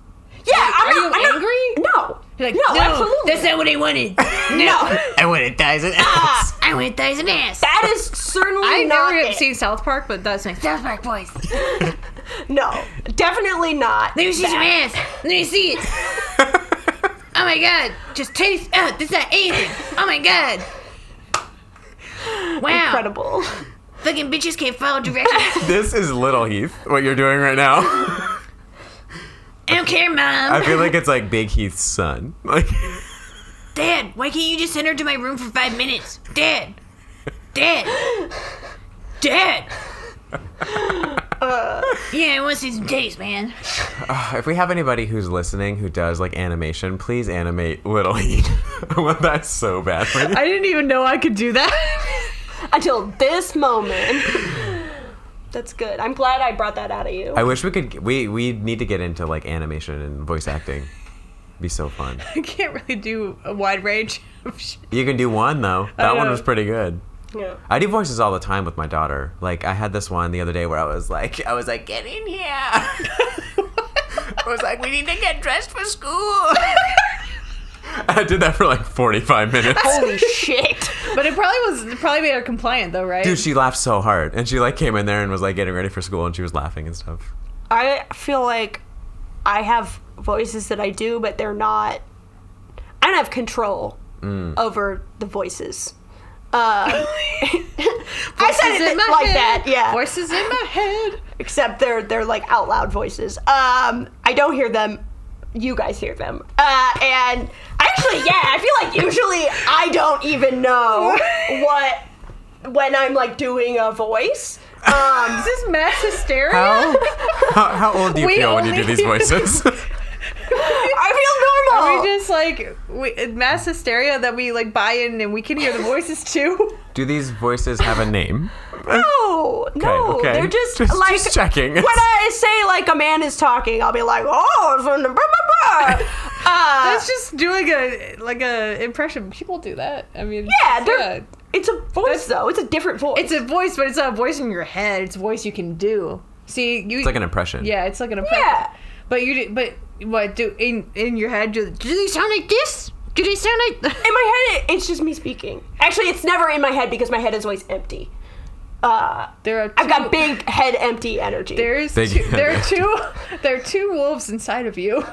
Yeah, are you I'm not- angry? No. you're like, no, absolutely. that's not what I wanted. No. I wanted thighs and ass. I want thighs and ass. That is certainly I've not never it. seen South Park, but that's my South Park voice. No, definitely not. Let me see some that. ass. Let me see it. Oh my god. Just taste. Oh, this is not anything. Oh my god. Wow. Incredible. Fucking bitches can't follow directions. This is Little Heath, what you're doing right now. I don't care, Mom. I feel like it's like Big Heath's son. Like, Dad, why can't you just send her to my room for 5 minutes? Dad. Dad. Dad. Yeah, I want to see some titties, man. if we have anybody who's listening who does like animation, please animate Little Heath. I want that so badly. I didn't even know I could do that. until this moment. That's good. I'm glad I brought that out of you. I wish we could. We need to get into like animation and voice acting. Be so fun. I can't really do a wide range of shit. You can do one though. That one was pretty good. Yeah. I do voices all the time with my daughter. Like I had this one the other day where I was like, get in here. I was like, we need to get dressed for school. I did that for like 45 minutes. Holy shit. But it probably made her compliant though, right? Dude, she laughed so hard. And she like came in there and was like getting ready for school and she was laughing and stuff. I feel like I have voices that I do, but they're not. I don't have control over the voices. I said it like that, yeah. Voices in my head. Except they're like out loud voices. I don't hear them. You guys hear them. And actually, yeah, I feel like usually I don't even know when I'm like doing a voice. Is this mass hysteria? How old do you feel when you do these voices? I feel normal. Are we just like mass hysteria that we like buy in and we can hear the voices too? Do these voices have a name? No, Okay. They're just like just checking. When I say like a man is talking, I'll be like, That's just doing a impression. People do that. I mean, yeah. It's a voice though. It's a different voice. It's a voice, but it's not a voice in your head. It's a voice you can do. See, It's like an impression. Yeah, it's like an impression. Yeah. But what do in your head? Do they sound like this? Do they sound like? In my head, it's just me speaking. Actually, it's never in my head because my head is always empty. I've got big head empty energy. There are two wolves inside of you.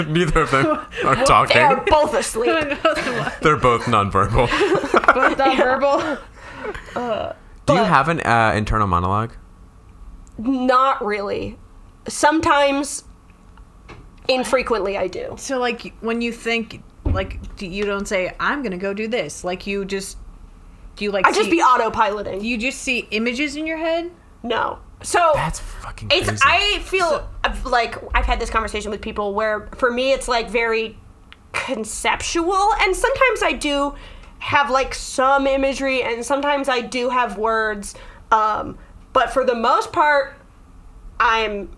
Neither of them are talking. They are both asleep. They're both nonverbal. Both nonverbal. Do you have an internal monologue? Not really. Sometimes, infrequently, I do. So, like, when you think, like, you don't say, I'm going to go do this. Like, you just, do you, like, I just be autopiloting. Do you just see images in your head? No. So, That's fucking crazy. I feel like I've had this conversation with people where, for me, it's, like, very conceptual. And sometimes I do have, like, some imagery, and sometimes I do have words. But for the most part, I'm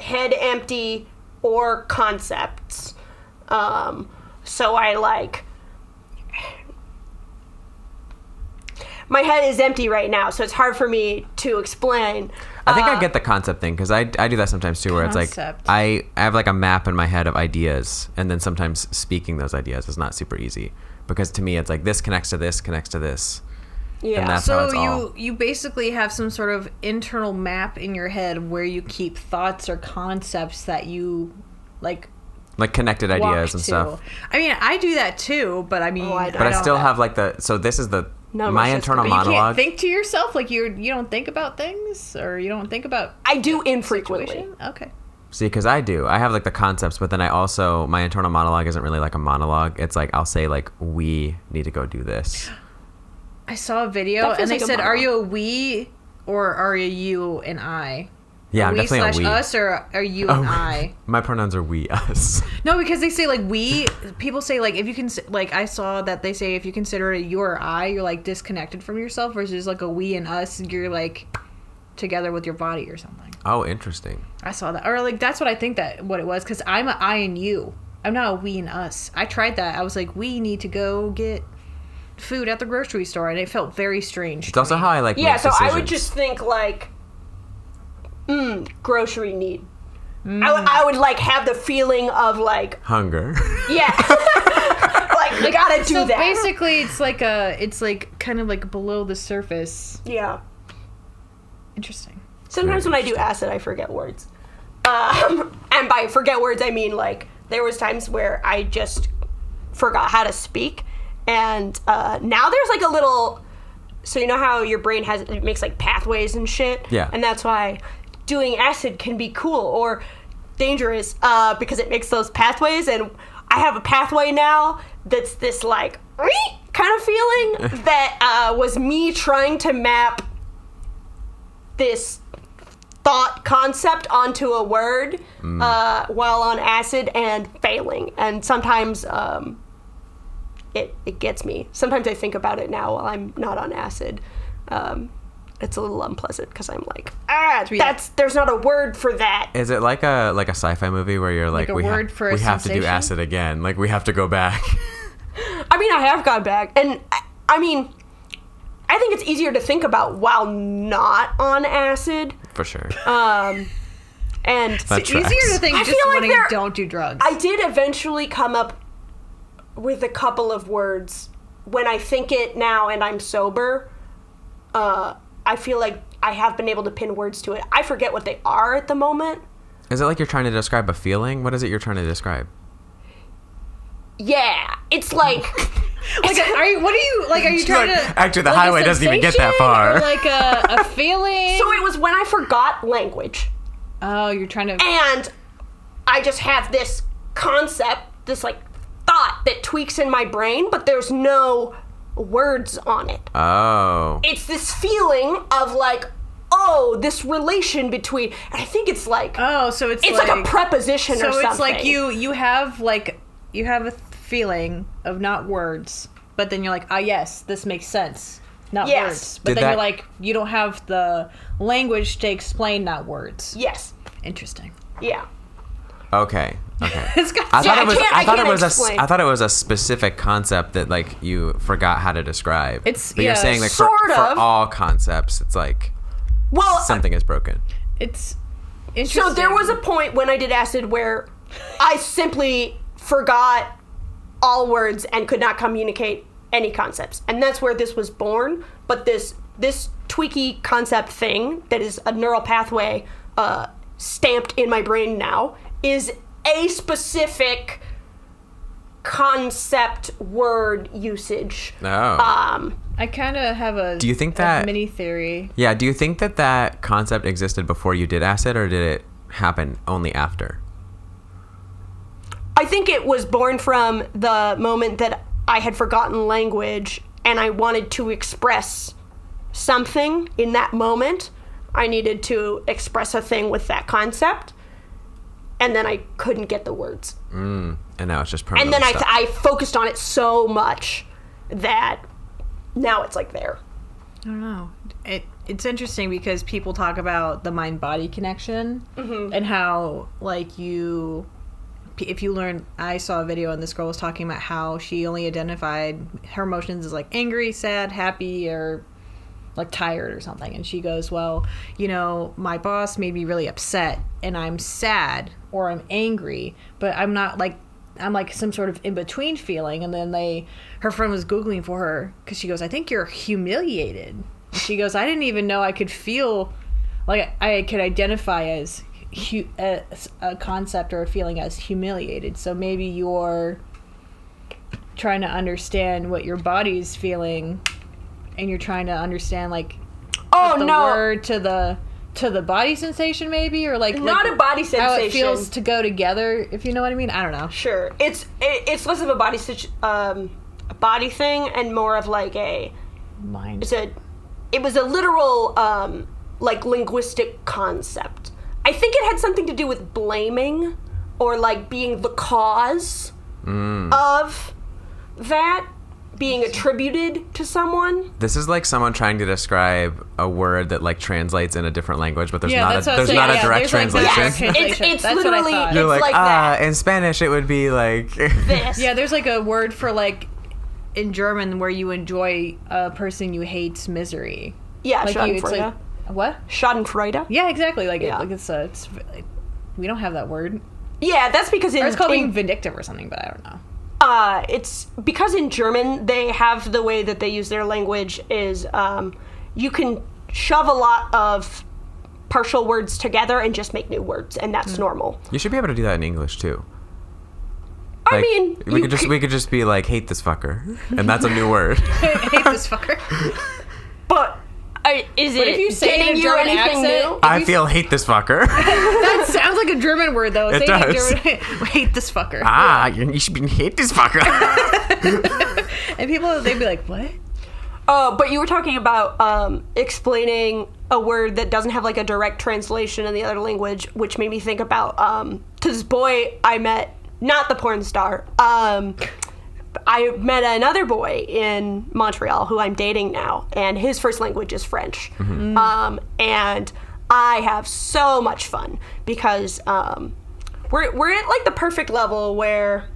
head empty or concepts. So I like... My head is empty right now, so it's hard for me to explain. I think I get the concept thing, because I do that sometimes too, where it's like I have like a map in my head of ideas, and then sometimes speaking those ideas is not super easy, because to me it's like this connects to this, connects to this. Yeah. And that's how it's all. you basically have some sort of internal map in your head where you keep thoughts or concepts that you like connected ideas and to. stuff. I mean, I do that too, but I mean, I I still have like this is my internal but monologue. you can't think to yourself, like you don't think about things, or you don't think about. I do infrequently. Situation? Okay. See, because I have like the concepts, but then I also, my internal monologue isn't really like a monologue. It's like I'll say like, we need to go do this. I saw a video and they like a said, monologue. "Are you a we or are you and I?" Yeah, I'm we definitely a we. us, or are you and I? My pronouns are we, us. No, because they say like we. People say like if you can, like I saw that they say if you consider it you or I, you're like disconnected from yourself, versus like a we and us, you're like together with your body or something. Oh, interesting. I saw that, or like that's what I think that what it was, because I'm a I and you. I'm not a we and us. I tried that. I was like, we need to go get food at the grocery store, and it felt very strange. It's also how I like. Yeah, make so decisions. I would just think like, grocery need. I would like have the feeling of like hunger. yeah, like you gotta do so that. basically, it's like kind of like below the surface. Yeah. Interesting. Sometimes when I do acid, I forget words. And by forget words, I mean like there was times where I just forgot how to speak, and now there's like a little. So you know how your brain makes like pathways and shit. Yeah. And that's why doing acid can be cool or dangerous because it makes those pathways, and I have a pathway now that's this like kind of feeling that was me trying to map this thought concept onto a word while on acid and failing. And sometimes it gets me. Sometimes I think about it now while I'm not on acid. It's a little unpleasant because I'm like, there's not a word for that. Is it like a sci-fi movie where you're like, we have to do acid again, like we have to go back? I mean, I have gone back, and I mean, I think it's easier to think about while not on acid. For sure. And it's easier to think just when you don't do drugs. I did eventually come up with a couple of words when I think it now and I'm sober. I feel like I have been able to pin words to it. I forget what they are at the moment. Is it like you're trying to describe a feeling? What is it you're trying to describe? Yeah, it's like... Are you trying to... Actually, the highway doesn't even get that far. Or like a feeling? So it was when I forgot language. Oh, you're trying to... And I just have this concept, this like thought that tweaks in my brain, but there's no words on it. Oh. It's this feeling of like, oh, this relation between, and I think it's like, oh, so it's like a preposition or something. So it's like you have a feeling of not words, but then you're like, yes, this makes sense, not words. But then you're like, you don't have the language to explain not words. Yes. Interesting. Yeah. Okay. I thought it was a specific concept that like you forgot how to describe. But you're saying like for all concepts, it's like something is broken. It's interesting. So there was a point when I did acid where I simply forgot all words and could not communicate any concepts, and that's where this was born. But this tweaky concept thing that is a neural pathway stamped in my brain now is a specific concept word usage. Oh. I kind of have a mini theory. Yeah, do you think that concept existed before you did acid, or did it happen only after? I think it was born from the moment that I had forgotten language and I wanted to express something in that moment. I needed to express a thing with that concept. And then I couldn't get the words. And now it's just permanently And then stuck. I focused on it so much that now it's like there. I don't know. It's interesting because people talk about the mind-body connection and how, like, if you learn... I saw a video and this girl was talking about how she only identified her emotions as, like, angry, sad, happy, or... like tired or something, and she goes, well, my boss made me really upset and I'm sad or I'm angry, but I'm not like, I'm like some sort of in-between feeling. And then her friend was Googling for her because she goes, I think you're humiliated. And she goes, I didn't even know I could feel like I could identify as a concept or a feeling as humiliated. So maybe you're trying to understand what your body's feeling, and you're trying to understand like word to the body sensation, maybe, or like not a body sensation, how it feels to go together, if you know what I mean. I don't know. Sure, it's less of a body thing and more of like a mind. It was a literal like linguistic concept. I think it had something to do with blaming or like being the cause of that being attributed to someone. This is like someone trying to describe a word that like translates in a different language, but there's not a direct translation. It's literally you're like, that. In Spanish it would be like this. Yeah, there's like a word for like in German where you enjoy a person you hate's misery. Yeah, like Schadenfreude. What? Schadenfreude. Yeah, exactly. Like it's we don't have that word. Yeah, that's because it's called being vindictive or something, but I don't know. It's because in German they have the way that they use their language is you can shove a lot of partial words together and just make new words, and that's normal. You should be able to do that in English too. I mean, we could just be like, hate this fucker, and that's a new word. Hate this fucker. But if you say it in a German accent, I hate this fucker. That sounds like a German word, though. It does. Hate this fucker. You should be hate this fucker. And people, they'd be like, what? But you were talking about explaining a word that doesn't have like a direct translation in the other language, which made me think about to this boy I met, not the porn star, I met another boy in Montreal who I'm dating now, and his first language is French. And I have so much fun because we're at like the perfect level where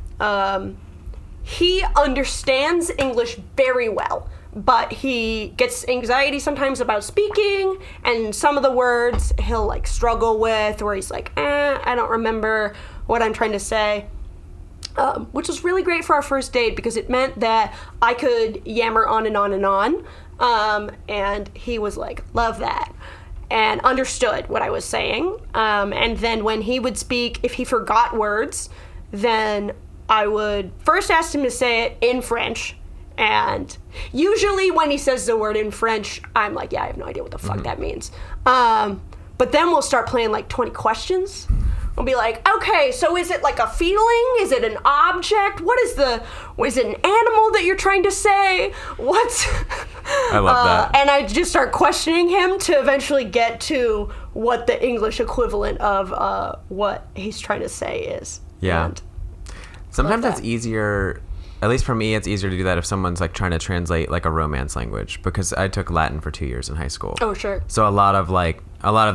he understands English very well, but he gets anxiety sometimes about speaking, and some of the words he'll like struggle with, where he's like, I don't remember what I'm trying to say. Which was really great for our first date because it meant that I could yammer on and on and on. And he was like, love that. And understood what I was saying. And then when he would speak, if he forgot words, then I would first ask him to say it in French. And usually when he says the word in French, I'm like, yeah, I have no idea what the fuck that means. But then we'll start playing like 20 questions. We'll be like, okay, so is it like a feeling? Is it an object? Is it an animal that you're trying to say? I love that. And I just start questioning him to eventually get to what the English equivalent of what he's trying to say is. Yeah. And sometimes it's easier, at least for me, it's easier to do that if someone's like trying to translate like a Romance language, because I took Latin for 2 years in high school. Oh, sure. So a lot of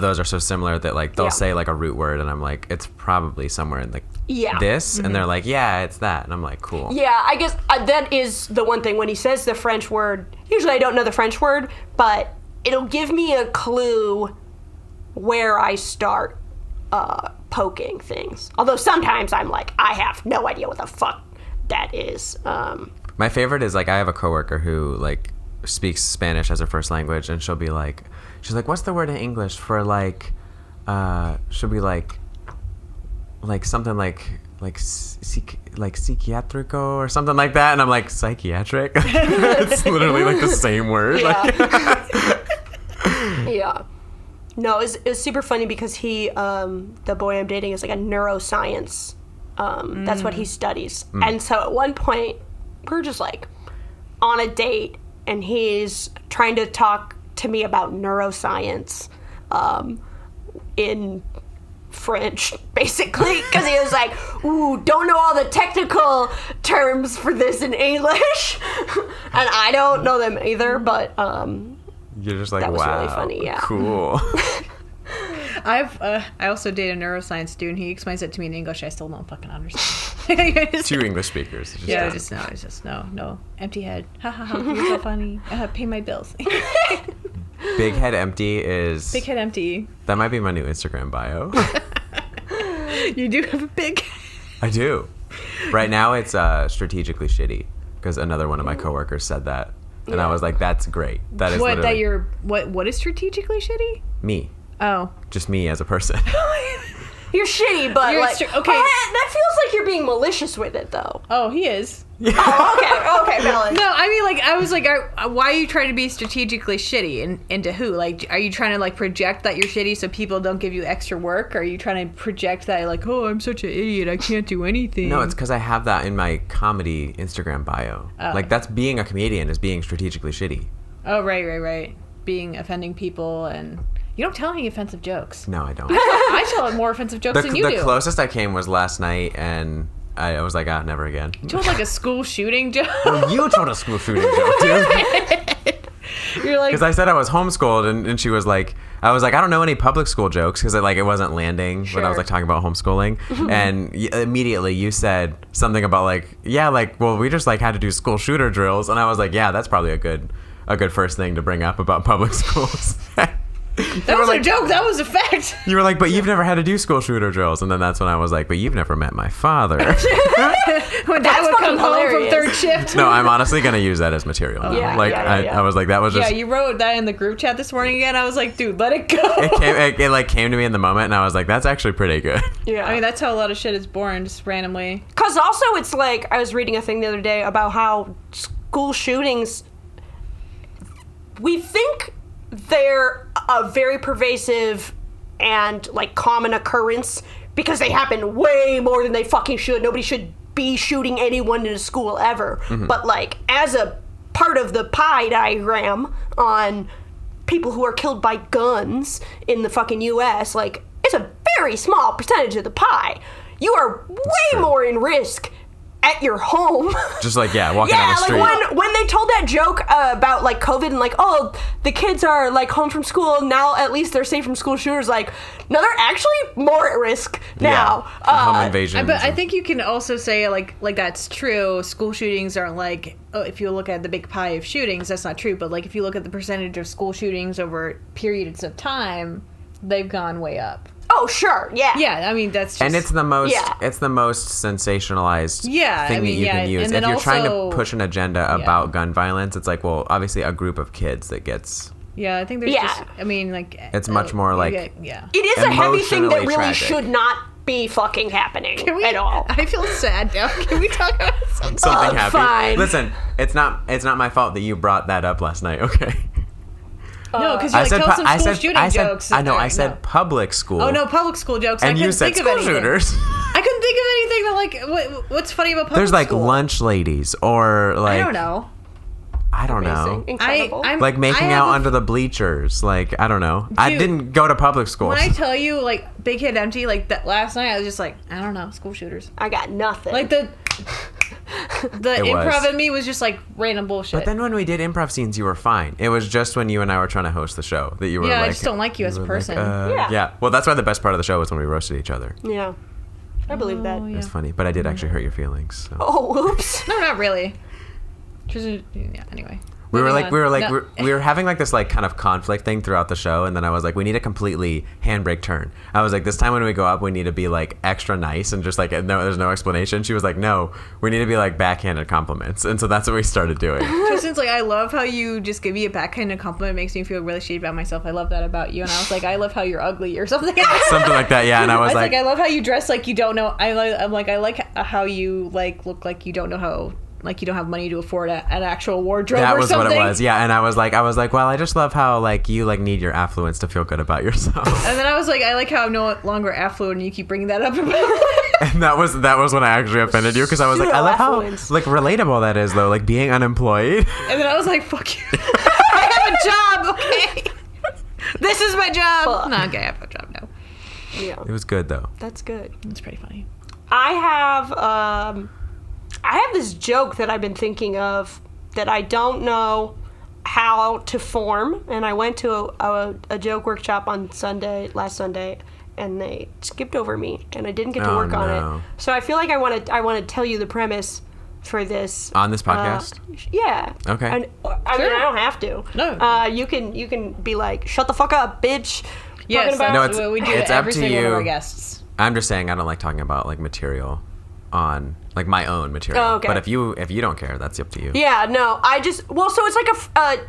those are so similar that like they'll say like a root word and I'm like, it's probably somewhere in like this, and they're like, yeah, it's that, and I'm like, cool. Yeah, I guess that is the one thing when he says the French word. Usually I don't know the French word, but it'll give me a clue where I start poking things. Although sometimes I'm like, I have no idea what the fuck that is. My favorite is like, I have a coworker who like speaks Spanish as her first language, and she's like, what's the word in English for like, she'll be like something like psychiatrico or something like that, and I'm like, psychiatric? It's literally like the same word. Yeah. No, it was super funny because he, the boy I'm dating, is like a neuroscience. That's what he studies. And so at one point, we're just like on a date, and he's trying to talk to me about neuroscience in French, basically, because he was like, ooh, don't know all the technical terms for this in English. And I don't know them either, but you're just like, that was wow, really funny. Yeah, cool. I also date a neuroscience student. He explains it to me in English. I still don't fucking understand. Two English speakers. It's just no. Empty head. Ha ha ha. You're so funny. Pay my bills. Big head empty is... Big head empty. That might be my new Instagram bio. You do have a big... I do. Right now it's strategically shitty, because another one of my coworkers said that. And I was like, that's great. That is what is strategically shitty? Me. Oh. Just me as a person. You're shitty, but okay. That feels like you're being malicious with it, though. Oh, he is. Yeah. Oh, okay, valid. No, I mean, like, I was like, why are you trying to be strategically shitty? And to who? Like, are you trying to, like, project that you're shitty so people don't give you extra work? Or are you trying to project that, like, oh, I'm such an idiot, I can't do anything? No, it's because I have that in my comedy Instagram bio. Oh. Like, that's being a comedian, is being strategically shitty. Oh, right. Offending people, and... You don't tell any offensive jokes. No, I don't. I tell more offensive jokes than you do. The closest I came was last night, and I was like, never again. You told like a school shooting joke. Well, you told a school shooting joke, dude. You're like... Because I said I was homeschooled, and she was like, I was like, I don't know any public school jokes, because it wasn't landing when I was like talking about homeschooling. And immediately you said something about like, yeah, like, well, we just like had to do school shooter drills. And I was like, yeah, that's probably a good first thing to bring up about public schools. That was a joke. That was a fact. You were like, but you've never had to do school shooter drills. And then that's when I was like, but you've never met my father. When Dad would come home from third shift. No, I'm honestly going to use that as material now. Yeah, I was like, that was just... Yeah, you wrote that in the group chat this morning again. I was like, dude, let it go. It came to me in the moment, and I was like, that's actually pretty good. Yeah. I mean, that's how a lot of shit is born, just randomly. Because also it's like, I was reading a thing the other day about how school shootings, we think they're a very pervasive and like common occurrence because they happen way more than they fucking should. Nobody should be shooting anyone in a school ever. But like as a part of the pie diagram on people who are killed by guns in the fucking US, like it's a very small percentage of the pie. You are way more in risk at your home. Just like, walking down the street. Like when they told that joke about like COVID and like, oh, the kids are like home from school now, at least they're safe from school shooters. Like, no, they're actually more at risk now. Home invasions. But I think you can also say like that's true. School shootings aren't like, if you look at the big pie of shootings, that's not true. But like if you look at the percentage of school shootings over periods of time, they've gone way up. Oh, sure, yeah. Yeah, I mean, that's just... And it's the most sensationalized thing that you can use. If you're trying to push an agenda about gun violence, it's like, well, obviously a group of kids that gets... Yeah, I think there's just... I mean, like... It's much more like... Yeah. It is a heavy thing that really tragic. Should not be fucking happening at all. I feel sad now. Can we talk about something? Something happy. Fine. Listen, it's not my fault that you brought that up last night, okay? No, because you like tell some school shooting jokes. I said public school. Oh no, public school jokes. And you said school shooters. I couldn't think of anything that like what's funny about public school. There's like lunch ladies or like I don't know. I don't know. Incredible. Like making out under the bleachers. Like, I don't know. Dude, I didn't go to public school. When I tell you, like, Big Head Empty, like, that last night, I was just like, I don't know, school shooters. I got nothing. Like, the improv in me was just, like, random bullshit. But then when we did improv scenes, you were fine. It was just when you and I were trying to host the show that you were like... Yeah, I just don't like you as a person. Yeah. Well, that's why the best part of the show was when we roasted each other. Yeah. I believe that. It was funny. But I did actually hurt your feelings. So. Oh, oops. No, not really. Tristan, yeah, anyway. We were having like this like kind of conflict thing throughout the show, and then I was like, we need a completely handbrake turn. I was like, this time when we go up, we need to be like extra nice and just like no, there's no explanation. She was like, no, we need to be like backhanded compliments, and so that's what we started doing. Tristan's like, I love how you just give me a backhanded compliment. It makes me feel really shitty about myself. I love that about you. And I was like, I love how you're ugly or something. Something like that, yeah. And I was like, I love how you dress like you don't know. I'm like, I like how you like look like you don't know how. Like you don't have money to afford an actual wardrobe or something. That was what it was, yeah. And I was like, well, I just love how like you like need your affluence to feel good about yourself. And then I was like, I like how I'm no longer affluent, and you keep bringing that up. And that was when I actually offended you because I was like, I love how like relatable that is though, like being unemployed. And then I was like, fuck you. I have a job, okay? This is my job. No, okay, I have a job now. Yeah. It was good though. That's good. It's pretty funny. I have this joke that I've been thinking of that I don't know how to form, and I went to a joke workshop on last Sunday, and they skipped over me, and I didn't get to work on it. So I feel like I want to tell you the premise for this on this podcast. Yeah. Okay. And, I mean, I don't have to. No. You can be like, shut the fuck up, bitch. Yes. No, we do it's every up to single you. one of our guests. I'm just saying I don't like talking about like material on like my own material. Oh, okay. But if you don't care, that's up to you. Yeah, no, so it's like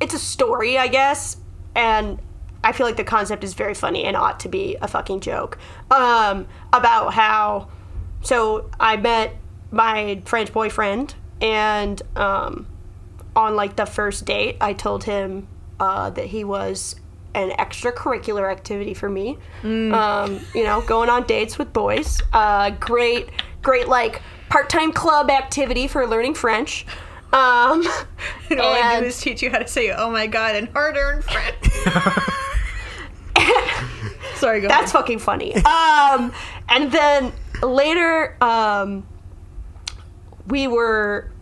it's a story, I guess, and I feel like the concept is very funny and ought to be a fucking joke. About how, so I met my friend's boyfriend, and on like the first date, I told him that he was an extracurricular activity for me. You know, going on dates with boys. Great like part-time club activity for learning French. And all I do is teach you how to say "oh my god" in hard-earned French. Sorry, go ahead. That's fucking funny. And then later, we were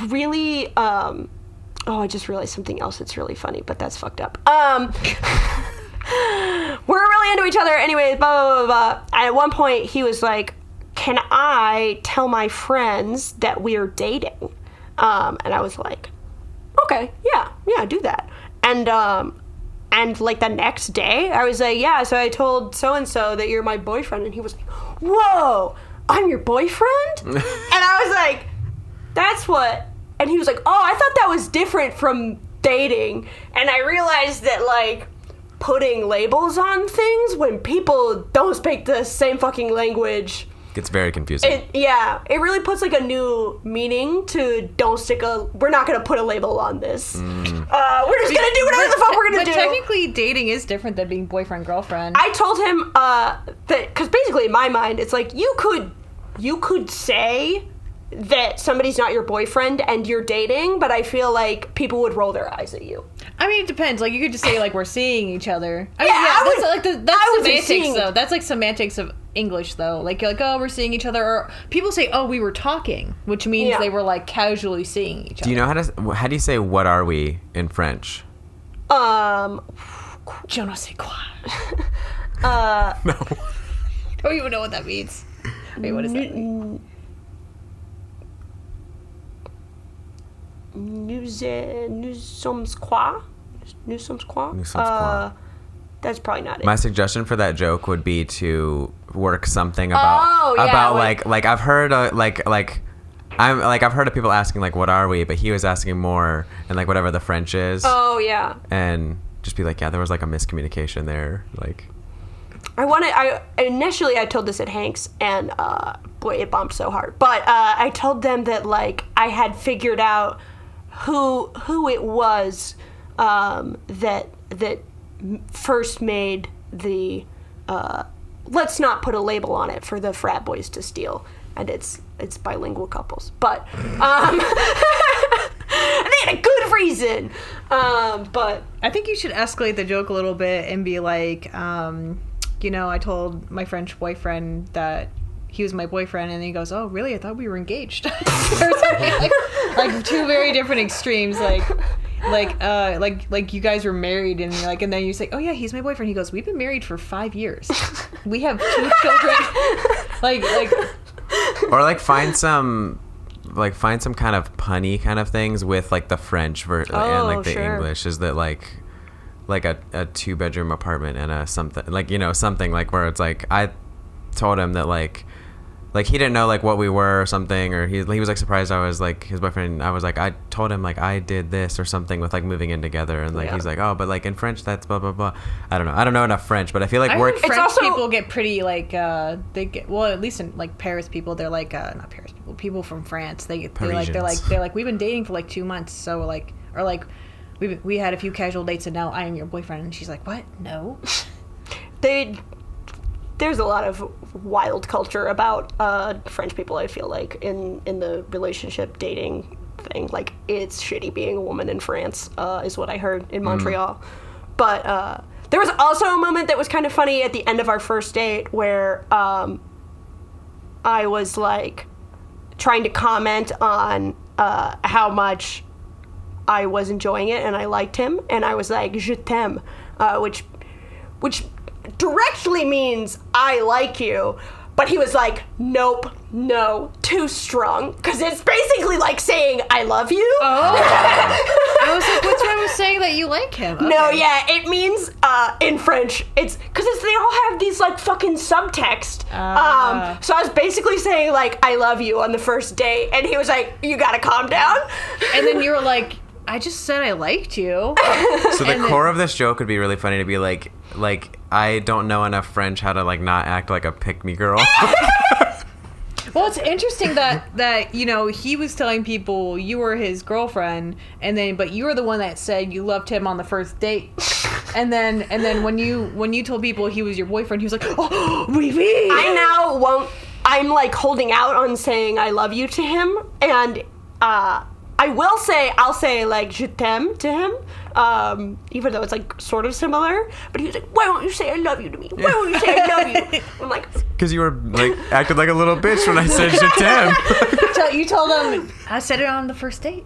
really. I just realized something else that's really funny, but that's fucked up. We're really into each other. Anyways, blah, blah, blah, blah. And at one point, he was like, can I tell my friends that we're dating? And I was like, okay, yeah, do that. And like the next day, I was like, yeah, so I told so-and-so that you're my boyfriend. And he was like, whoa, I'm your boyfriend? And I was like, that's what... And he was like, oh, I thought that was different from dating. And I realized that, like, putting labels on things when people don't speak the same fucking language... Gets very confusing. It really puts, like, a new meaning to we're not going to put a label on this. We're just going to do whatever the fuck we're going to do. But technically, dating is different than being boyfriend-girlfriend. I told him that... Because basically, in my mind, it's like, you could say... that somebody's not your boyfriend and you're dating, but I feel like people would roll their eyes at you. I mean, it depends. Like, you could just say, like, we're seeing each other. That's semantics, though. That's like semantics English though. Like you're like, oh, we're seeing each other. Or people say, oh, we were talking, which means they were like casually seeing each other. Do you know how do you say what are we in French? Je ne sais quoi. No. I don't even know what that means. Wait, what does that mean? Nous sommes quoi? Nous sommes quoi? Nous sommes quoi? That's probably not it. My suggestion for that joke would be to work something about like I've heard I've heard of people asking like what are we, but he was asking more and like whatever the French is. Oh yeah. And just be like, yeah, there was like a miscommunication there. Like I initially told this at Hank's and boy, it bombed so hard. But I told them that like I had figured out who it was that first made the let's not put a label on it for the frat boys to steal, and it's bilingual couples, but and they had a good reason, but I think you should escalate the joke a little bit and be like, I told my French boyfriend that he was my boyfriend, and then he goes, oh really, I thought we were engaged. Or something like two very different extremes, like you guys were married, and and then you say, oh yeah, he's my boyfriend. He goes, we've been married for 5 years. We have 2 children. or find some kind of punny kind of things with like the French and like the English. Is that like a 2-bedroom apartment and a something something like where it's like I told him that like he didn't know like what we were or something, or he was like surprised I was like his boyfriend. I was like, I told him like I did this or something with like moving in together, and like he's like, oh, but like in French that's blah blah blah. I don't know enough French, but I feel like French people get pretty like they get, well, at least in like Paris people, they're like not Paris people from France, they're like we've been dating for like 2 months, so like, or like we had a few casual dates and now I am your boyfriend, and she's like, what? No. There's a lot of wild culture about French people, I feel like, in the relationship dating thing. Like, it's shitty being a woman in France, is what I heard in Montreal. But there was also a moment that was kind of funny at the end of our first date where I was, like, trying to comment on how much I was enjoying it and I liked him. And I was like, je t'aime, which directly means I like you, but he was like, nope, no, too strong, because it's basically like saying I love you. Oh. I was like, what's wrong with saying that you like him? Okay. No, yeah, it means in French, it's because they all have these like fucking subtext. So I was basically saying like I love you on the first date, and he was like, you gotta calm down. And then you were like, I just said I liked you. So the core of this joke would be really funny to be like I don't know enough French how to like not act like a pick-me girl. Well, it's interesting that he was telling people you were his girlfriend, but you were the one that said you loved him on the first date. And then when you told people he was your boyfriend, he was like, oh, oui, oui. I now won't. I'm like holding out on saying I love you to him, and I'll say like je t'aime to him, even though it's like sort of similar. But he was like, why won't you say I love you to me? Why won't you say I love you? I'm like, because you were like acted like a little bitch when I said je t'aime. You told him I said it on the first date,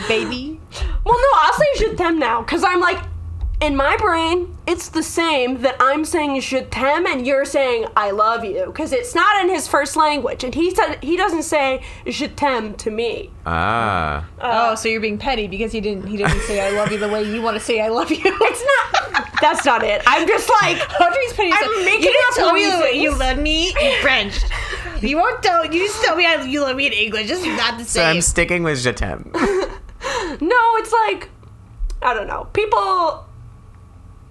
baby. Well, no, I'll say je t'aime now, because I'm like, in my brain, it's the same that I'm saying je t'aime and you're saying I love you, because it's not in his first language, and he doesn't say je t'aime to me. So you're being petty because he didn't say I love you the way you want to say I love you. It's not. That's not it. I'm just like, Audrey's petty. I'm making you up tell me reasons. you love me in French. You won't tell. You just tell me you love me in English. This is not the same. So I'm sticking with je t'aime. No, it's like, I don't know. People.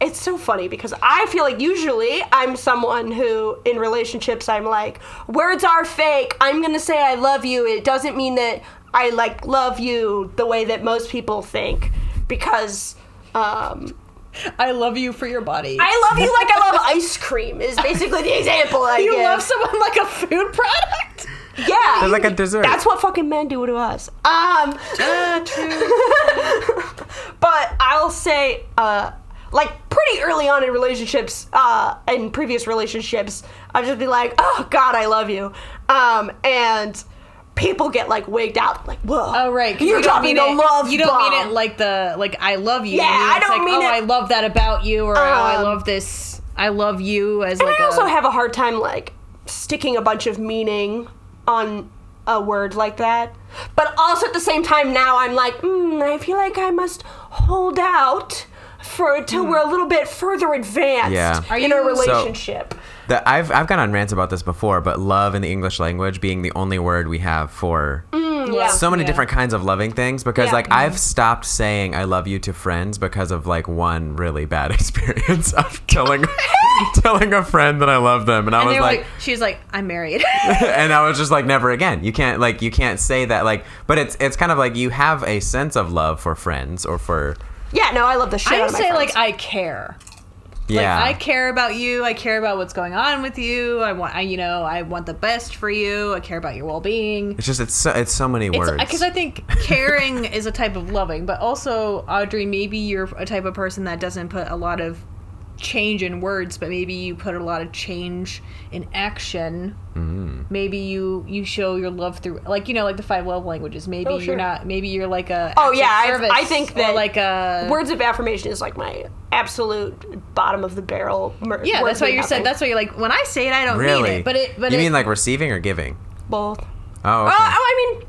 It's so funny because I feel like usually I'm someone who, in relationships, I'm like, words are fake. I'm going to say I love you. It doesn't mean that I, like, love you the way that most people think, because, I love you for your body. I love you like I love ice cream is basically the example I give. You love someone like a food product? Yeah. They're like a dessert. That's what fucking men do to us. True. But I'll say, like pretty early on in relationships, in previous relationships, I'd just be like, oh God, I love you. And people get like wigged out, like, whoa. Oh, right. You're dropping the love You don't bomb. mean it like I love you. Yeah, I don't like, mean it. I love that about you, or I love this. I love you as and like I also have a hard time like sticking a bunch of meaning on a word like that. But also at the same time now I'm like, I feel like I must hold out till we're a little bit further advanced in our relationship. I've gone on rants about this before, but love in the English language being the only word we have for so many different kinds of loving things, because like I've stopped saying I love you to friends because of like one really bad experience of telling a friend that I love them, and I was like she's like, I'm married. and I was just like, never again. You can't say that, like, but it's kind of like you have a sense of love for friends or for I love the shit out of my friends. I would say like I care. Yeah. Like, I care about you. I care about what's going on with you. I want the best for you. I care about your well-being. It's just it's so many words. Because I think caring is a type of loving, but also, Audrey, maybe you're a type of person that doesn't put a lot of change in words, but maybe you put a lot of change in action. Maybe you show your love through, like, like the 5 love languages. Maybe you're not. Maybe you're like a I think that like a words of affirmation is like my absolute bottom of the barrel. That's why you said. That's why you're like, when I say it, I don't mean it. But you mean like receiving or giving? Both. Oh. Okay. I mean,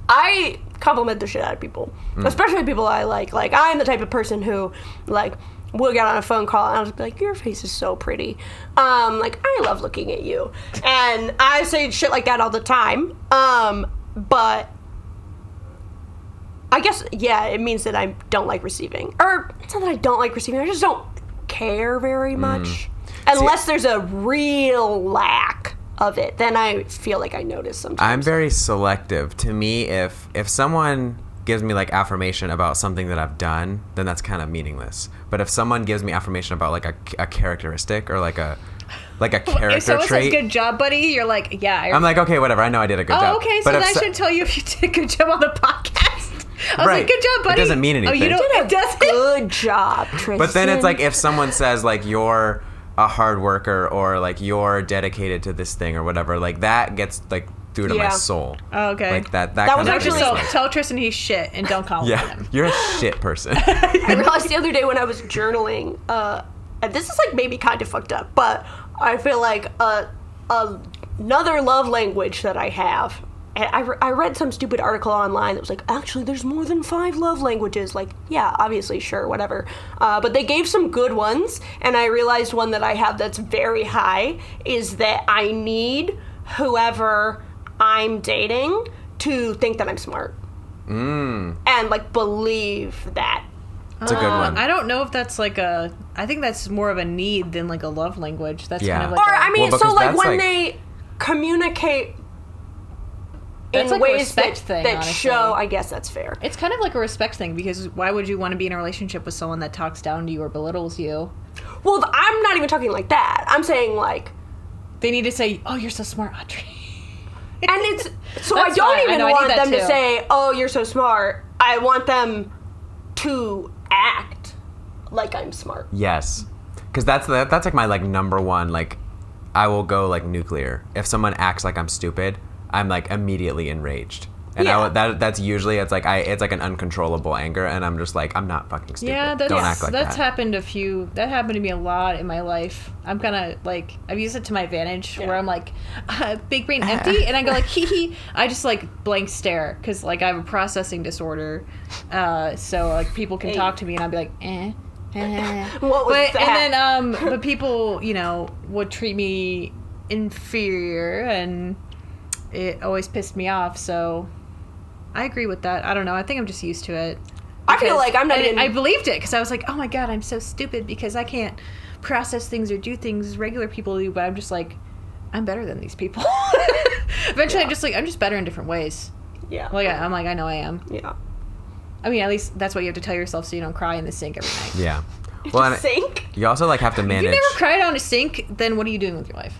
I compliment the shit out of people, especially people I like. Like, I'm the type of person who, like, we'll get on a phone call and I'll just be like, your face is so pretty. Like, I love looking at you. And I say shit like that all the time. But I guess, it means that I don't like receiving. Or, it's not that I don't like receiving, I just don't care very much. Unless there's a real lack of it, then I feel like I notice sometimes. I'm very selective. To me, if someone gives me like affirmation about something that I've done, then that's kind of meaningless. But if someone gives me affirmation about like a characteristic or like a character if someone trait, says good job, buddy, you're like, I'm like, okay, whatever, I know I did a good job. Oh, okay, so then I should tell you if you did a good job on the podcast. I was like, good job, buddy. It doesn't mean anything. Oh, you don't? It doesn't? Good job, Tristan. But then it's like, if someone says like, you're a hard worker, or like you're dedicated to this thing or whatever, like that gets like through to my soul. Oh, okay. Like that was actually tell Tristan he's shit and don't compliment him. You're a shit person. I realized the other day when I was journaling, and this is like maybe kind of fucked up, but I feel like another love language that I have. And I read some stupid article online that was like, actually, there's more than 5 love languages. Like, yeah, obviously, sure, whatever. But they gave some good ones, and I realized one that I have that's very high is that I need whoever I'm dating to think that I'm smart. And, like, believe that. It's a good one. I don't know if that's like I think that's more of a need than like a love language. That's kind of like or, I mean, well, so, like, when they communicate in like ways that honestly. show, I guess that's fair. It's kind of like a respect thing, because why would you want to be in a relationship with someone that talks down to you or belittles you? Well, I'm not even talking like that. I'm saying, like, they need to say, oh, you're so smart, Audrey. And it's so I don't even want them to say, oh, you're so smart. I want them to act like I'm smart. Yes, because that's like my like number one, like, I will go like nuclear if someone acts like I'm stupid. I'm like immediately enraged, and that's usually it's like an uncontrollable anger, and I'm just like, I'm not fucking stupid. Yeah, don't act like that. That happened to me a lot in my life. I'm kind of like, I've used it to my advantage, where I'm like, big brain empty, and I go like, hee hee. I just like blank stare, because like I have a processing disorder, so like people can talk to me, and I'll be like, What was that? And then but people would treat me inferior, and it always pissed me off. So I agree with that. I don't know. I think I'm just used to it. I feel like I'm not even... I believed it, because I was like, oh my God, I'm so stupid because I can't process things or do things regular people do, but I'm just like, I'm better than these people. Eventually, I'm just better in different ways. Yeah. Like, I'm like, I know I am. Yeah. I mean, at least that's what you have to tell yourself, so you don't cry in the sink every night. Yeah. Well, sink? You also like have to manage... If you never cried on a sink, then what are you doing with your life?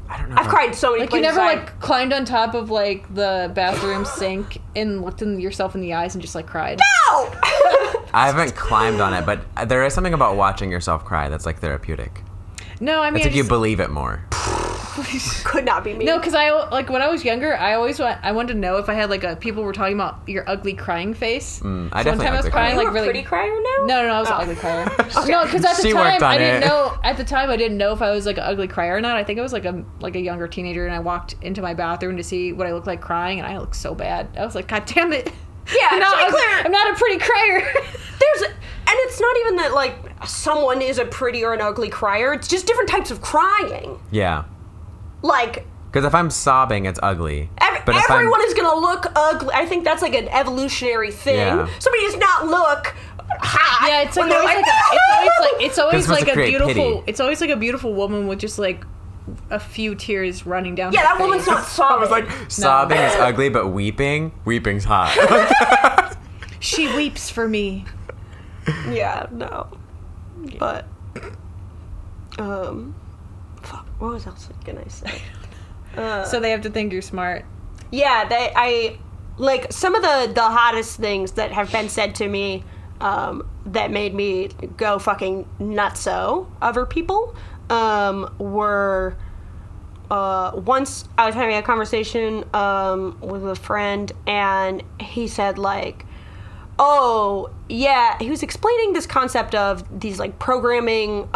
I don't know. I've cried so many like places. You never like climbed on top of like the bathroom sink and looked yourself in the eyes and just like cried? No! I haven't climbed on it, but there is something about watching yourself cry that's like therapeutic. No, I mean, It's like you believe it more. Could not be me. No, because I like when I was younger, I wanted to know if I had like people were talking about your ugly crying face. I So one definitely time I was ugly crying Are like you a really. pretty crier now? No, I was an ugly crier. No, because at the She time worked on I didn't it. know. At the time, I didn't know if I was like an ugly crier or not. I think I was like a younger teenager, and I walked into my bathroom to see what I looked like crying, and I looked so bad. I was like, God damn it! Yeah, I'm not a pretty crier. And it's not even that like someone is a pretty or an ugly crier. It's just different types of crying. Yeah. Like, Because if I'm sobbing, it's ugly. But if everyone is gonna look ugly. I think that's like an evolutionary thing. Yeah. Somebody does not look hot. Yeah, it's like when they're always it's always supposed like to a create beautiful. pity. It's always like a beautiful woman with just like a few tears running down. Yeah, her that woman's face. not I sobbing. was like, sobbing is ugly, but weeping's hot. She weeps for me. Yeah, no. But, fuck, what else can I say? So they have to think you're smart. Yeah, I like some of the hottest things that have been said to me that made me go fucking nutso over people were once I was having a conversation with a friend, and he said like, oh yeah, he was explaining this concept of these like programming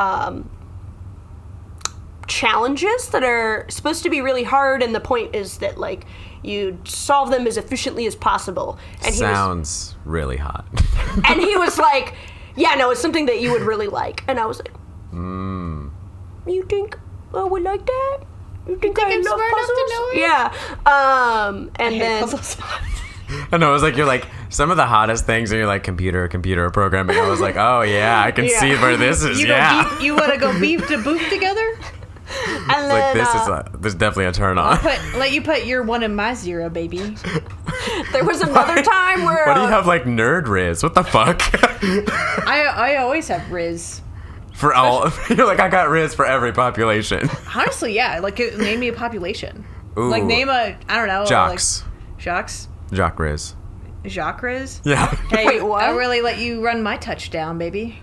challenges that are supposed to be really hard, and the point is that like you solve them as efficiently as possible. And Sounds really hot. and he was like, yeah, no, it's something that you would really like. And I was like, you think I would like that? You think I I'm love smart enough to puzzles? know it? Yeah. And then Puzzles. I know, it was like, you're like, some of the hottest things, and you're like, computer programming. I was like, oh yeah, I can see where this is, You yeah. want to go beef to booth together? and Like, then this is definitely a turn on. Let you put your 1 in my 0, baby. there was another time where Why do you have like nerd riz? What the fuck? I always have Riz. For all, you're like, I got riz for every population. Honestly, yeah. Like, name me a population. Ooh. Like, name a, I don't know. Jocks. Like, Jocks? Jock riz. Jacques Riz? Yeah. Hey, Wait, what? I'll really let you run my touchdown, baby.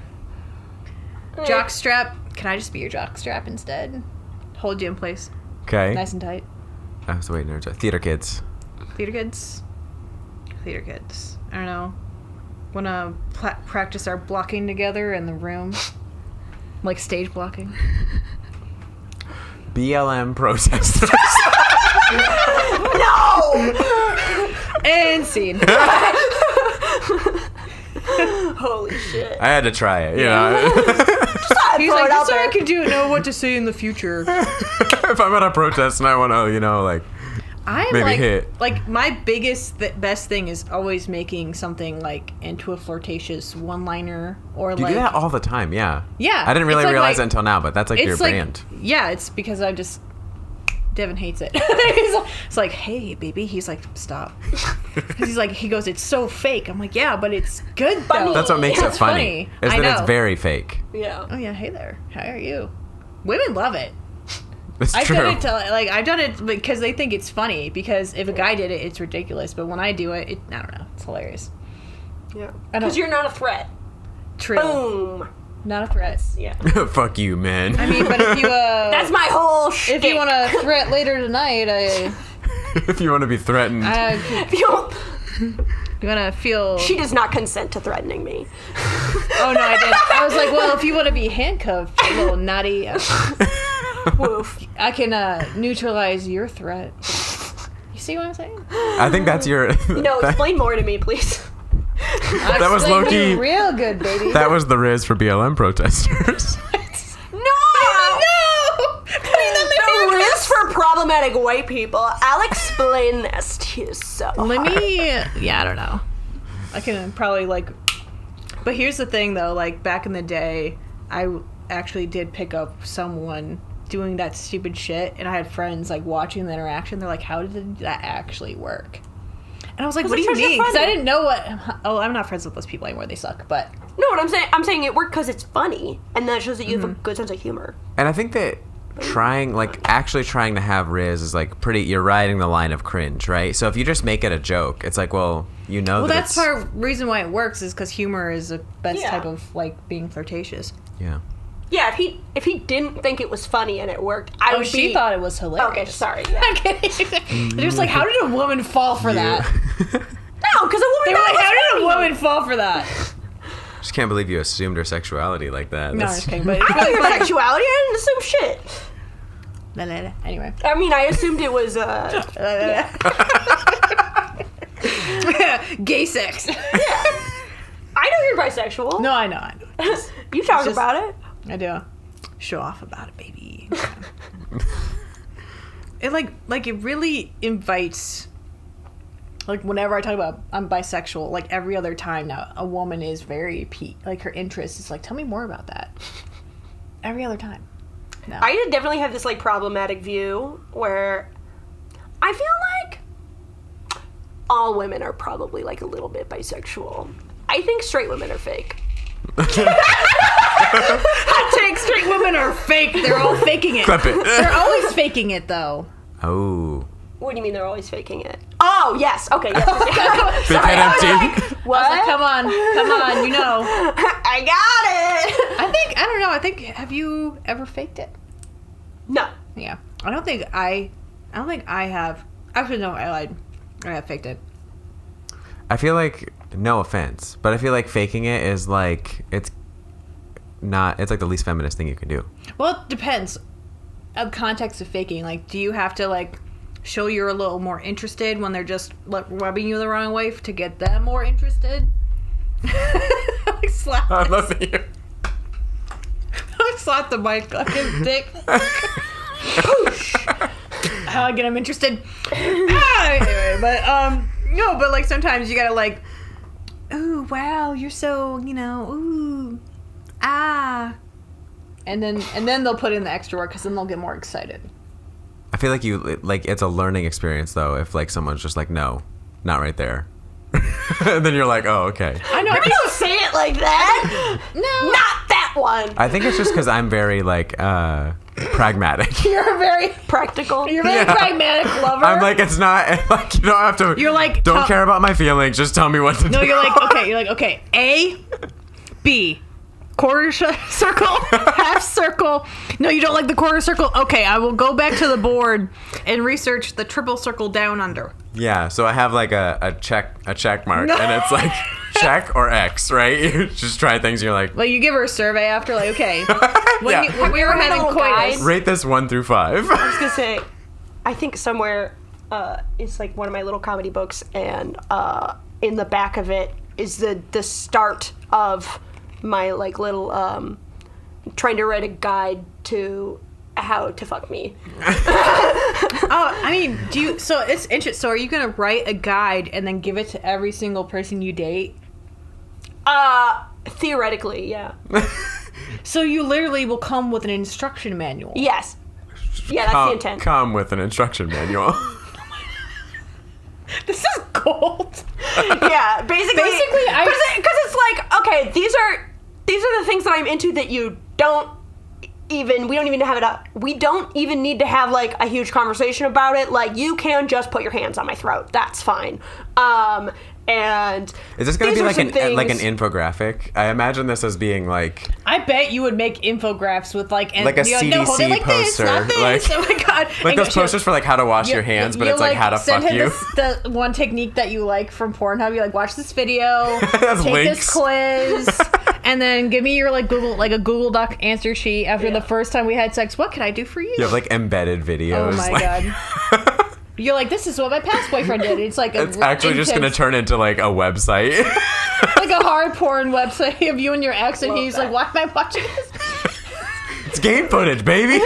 Jock strap. Can I just be your jock strap instead? Hold you in place. Okay. Nice and tight. I was waiting. Theater kids. Theater kids. Theater kids. I don't know. Want to practice our blocking together in the room? Like stage blocking? BLM protesters. no. And scene. Holy shit. I had to try it, you know. He's like, just so I can know what to say in the future. If I'm at a protest and I want to, you know, like, I'm maybe like, hit. like my biggest, best thing is always making something like into a flirtatious one-liner or You like. do that all the time, yeah. Yeah. I didn't really It's like- realize like- it until now, but that's like your It's like, brand. yeah, it's because I just. Devin hates it. It's like, hey, baby. He's like, stop. He's like, he goes, it's so fake. I'm like, yeah, but it's good though. That's what makes it It's funny. Is I that know. it's very fake. Yeah. Oh yeah, hey there. How are you? Women love it. It's I've true. done it because they think it's funny. Because if a guy did it, it's ridiculous. But when I do it, I don't know. It's hilarious. Yeah. I don't- Because you're not a threat. True. Boom. Not a threat. Yeah. Fuck you, man. I mean, but if you That's my whole shtick. if you want to threat later tonight, If you want to be threatened. If you don't- you want to feel. She does not consent to threatening me. Oh no, I did. I was like, well, if you want to be handcuffed, you little naughty, Woof. I can neutralize your threat. You see what I'm saying? I think that's your. No, explain more to me, please. That was Explain low-key- you real good, baby. That was the riz for BLM protesters. No! The risk for problematic white people. I'll explain this to you so Let hard. me. Yeah, I don't know. I can probably like. But here's the thing, though. Like back in the day, I actually did pick up someone doing that stupid shit, and I had friends like watching the interaction. They're like, "How did that actually work?" And I was like, "What do you it's mean?" Because I funny. didn't know what. Oh, I'm not friends with those people anymore. They suck. But No, what I'm saying it worked because it's funny, and that shows that you have a good sense of humor. And I think that actually trying to have riz is like you're riding the line of cringe, right? So if you just make it a joke, it's like, well, you know. Well, that that's part reason why it works is because humor is the best type of like being flirtatious. Yeah. Yeah, if he didn't think it was funny and it worked, I would she thought it was hilarious. Okay, sorry. Yeah. I'm kidding. Just like, how did a woman fall for that? No, because a woman. They were like, how did a woman fall for that? Just can't believe you assumed her sexuality like that. No, I'm just kidding. But it's I knew really your funny. sexuality. I didn't assume shit. Anyway. I mean, I assumed it was Gay sex. I know you're bisexual. No, I know. You talk just- about it. I do. Show off about it, baby. It like it really invites. Like whenever I talk about I'm bisexual, like every other time now, a woman is very like her interest is like, tell me more about that. Every other time. No. I definitely have this like problematic view where I feel like all women are probably like a little bit bisexual. I think straight women are fake. Hot take, straight women are fake. They're all faking it. Clip it. They're always faking it though. Oh. What do you mean they're always faking it? Oh, yes. Okay, yes. Big head empty. What? I was like, come on, you know. I got it. I don't know. Have you ever faked it? No. Yeah. I don't think I have. Actually, no, I lied. I have faked it. I feel like, no offense, but I feel like faking it is like, it's like the least feminist thing you can do. Well, it depends. Of context of faking, like, do you have to like show you're a little more interested when they're just like rubbing you the wrong way to get them more interested? Like slap. I love you. I slapped the mic like his dick. How I get him interested. Anyway, but no, but like sometimes you gotta like, ooh, wow, you're so, ooh, and then they'll put in the extra work because then they'll get more excited. I feel like it's a learning experience though if like someone's just like, no, not right there. And then you're like, oh, okay. I know. Maybe don't say it like that. No, Not that one. I think it's just because I'm very like pragmatic. you're very Practical. You're a very pragmatic lover. I'm like, it's not like you don't have to. You're like, don't care about my feelings. Just tell me what to do. No, you're like, okay, A, B, quarter circle, half circle. No, you don't like the quarter circle. Okay, I will go back to the board and research the triple circle down under. Yeah, so I have like a check mark, and it's like check or X, right? You just try things. And you're like, Like you give her a survey after, like, okay, when, Yeah. when we were Have you ever having made a little coitus. guide? rate this 1 through 5. I was gonna say, I think somewhere it's like one of my little comedy books, and in the back of it is the start of my like little trying to write a guide to how to fuck me. Oh, I mean, so it's interesting. So are you gonna write a guide and then give it to every single person you date? Theoretically, yeah. So you literally will come with an instruction manual. Yes. Yeah, that's the intent. Come with an instruction manual. This is gold. Yeah, basically, because it's like, okay, these are the things that I'm into that you don't even, we don't even have it up. We don't even need to have like a huge conversation about it. Like, you can just put your hands on my throat. That's fine. And Is this gonna these be are like some an things- infographic? I imagine this as being like I bet you would make infographics with like Like a you're no, hold it CDC like this, not poster, this. like- Oh my god! like And those she'll- posters for like how to wash your hands, but you, it's like how to send fuck him you. The one technique that you like from Pornhub. You're like, watch this video, has take links. this quiz, and then give me your like a Google Doc answer sheet after the first time we had sex. What can I do for you? You have like embedded videos. Oh my like- god! You're like, this is what my past boyfriend did. It's like It's actually just gonna turn into like a website. like a hard porn website of you and your ex, and Love he's that. like, why am I watching this? It's game footage, baby.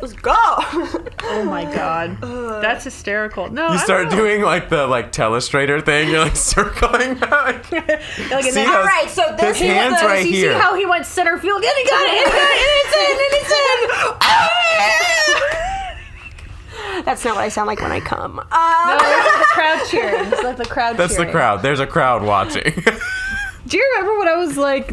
Let's go. Oh my god, that's hysterical. No, You I start don't know. doing like the like telestrator thing. You're like circling. Like, and See then, those- All right, so this his is hands the- right you here. see how he went center field and he got it, and it's in. Ah! That's not what I sound like when I come. No, it's like the crowd cheering. It's like the crowd That's the cheering. crowd. There's a crowd watching. Do you remember when I was like,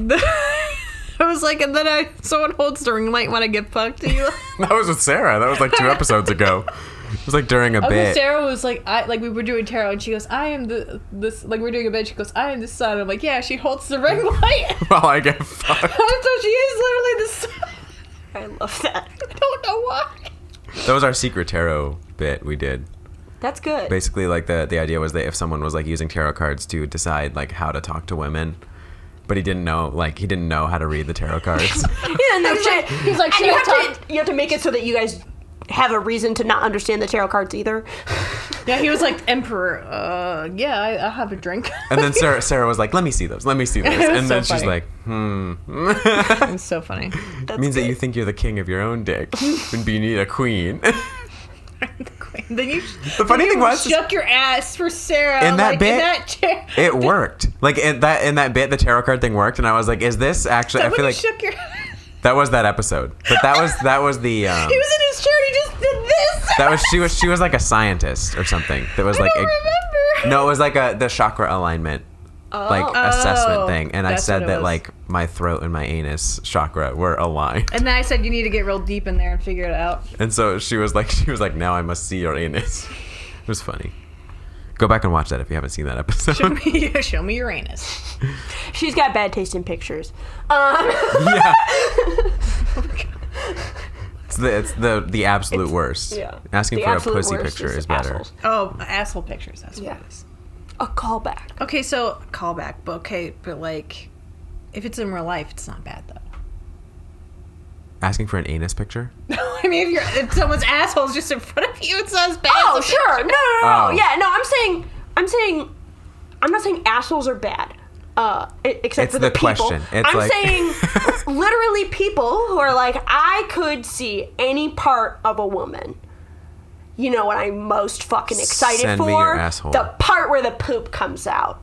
I was like, and then someone holds the ring light when I get fucked to you? That was with Sarah. That was like 2 episodes ago. It was like during a bit. Sarah was like, we were doing tarot, and she goes, I am this, like, we're doing a bit, she goes, I am the sun. I'm like, yeah, she holds the ring light. While I get fucked. So she is literally the sun. I love that. I don't know why. That was our secret tarot bit we did. That's good. Basically, like, the idea was that if someone was, like, using tarot cards to decide, like, how to talk to women, but he didn't know how to read the tarot cards. Yeah, no shit. He's like, and you have to make it so that you guys have a reason to not understand the tarot cards either. Yeah, he was like, Emperor, I have a drink. And then Sarah was like, let me see those. And then so she's funny. like, It's so funny. That's means good. that you think you're the king of your own dick, but you need a queen. Then you The funny thing was, shook your ass for Sarah in that bit, in that chair. it worked. Like in that bit, the tarot card thing worked, and I was like, "Is this actually?" I feel like shook your. that was that episode, but that was the. He was in his chair. He just did this. That was she was like a scientist or something. That was I like don't remember. no, it was like the chakra alignment. Like assessment thing, and I that's said what it that was. like my throat and my anus chakra were aligned, And then I said you need to get real deep in there and figure it out. and so she was like, now I must see your anus. It was funny. Go back and watch that if you haven't seen that episode. Show me your anus. She's got bad taste in pictures. Yeah. It's the absolute worst. Yeah. Asking The for a absolute pussy worst picture is better. assholes. Oh, asshole pictures. That's what Yeah. it is. A callback. Okay, so callback, but like, if it's in real life, it's not bad though. Asking for an anus picture? I mean, if someone's asshole's just in front of you, it's not as bad. Oh, as a sure. picture. No. Oh. Yeah, no, I'm not saying assholes are bad. Except It's for the the people. question. It's I'm like- saying literally people who are like, I could see any part of a woman. You know what I'm most fucking excited Send for? me your asshole. The part where the poop comes out.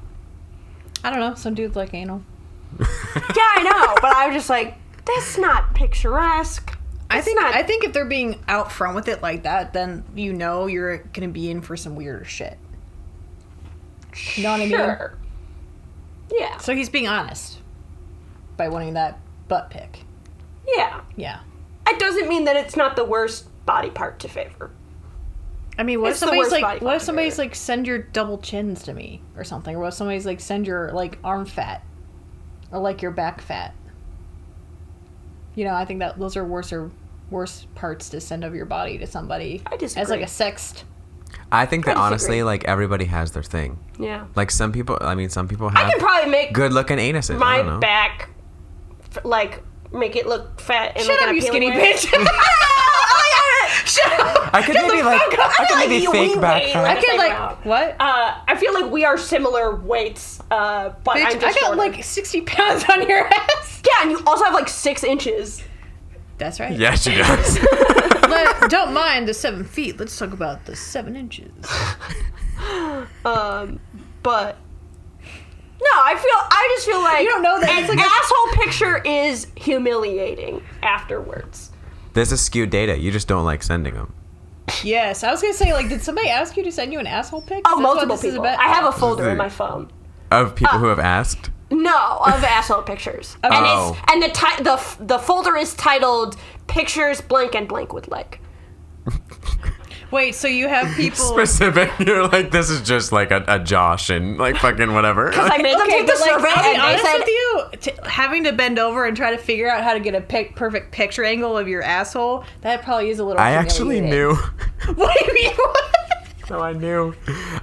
I don't know. Some dudes like anal. Yeah, I know, but I was just like, that's not picturesque. I It's not- think if they're being out front with it like that, then you know you're gonna be in for some weirder shit. You know what I mean? Sure. Yeah. So he's being honest by wanting that butt pic. Yeah. Yeah. It doesn't mean that it's not the worst body part to favor. I mean, what if It's the somebody's worst like, body what if part somebody's ever. like, send your double chins to me or something, or what if somebody's like, send your like arm fat, or like your back fat. You know, I think that those are worse parts to send of your body to somebody I disagree. as like a sext. I think that I honestly, disagree. like, everybody has their thing. Yeah. Like, some people have I can probably make good-looking anuses. I my don't know. back, like, make it look fat and Shut like up, an you appealing skinny way. bitch. Shut up. I could maybe, like, I could maybe you fake wing back me, fat. I can like Wow. what? I feel like we are similar weights, but Bitch, I'm I just got shorter. like 60 pounds on your ass. Yeah, and you also have like 6 inches. That's right. Yeah, she does. Don't mind the 7 feet. Let's talk about the 7 inches. But no, I just feel like You don't know that. an It's like a- asshole picture is humiliating afterwards. There's a skewed data. You just don't like sending them. Yes, I was gonna say, like, did somebody ask you to send you an asshole pic? Oh, That's what multiple this is people. about? I have a folder in my phone. Of people who have asked. No, of asshole pictures. And Oh. it's and the folder is titled "Pictures blank and blank with leg." Wait, so you have people? Specific. You're like, this is just like a Josh and like fucking whatever. I made them take the but, like, survey I'll be and they honest said, with you, having to bend over and try to figure out how to get a perfect picture angle of your asshole, that probably is a little. I actually knew. What do you mean? What? No, I knew.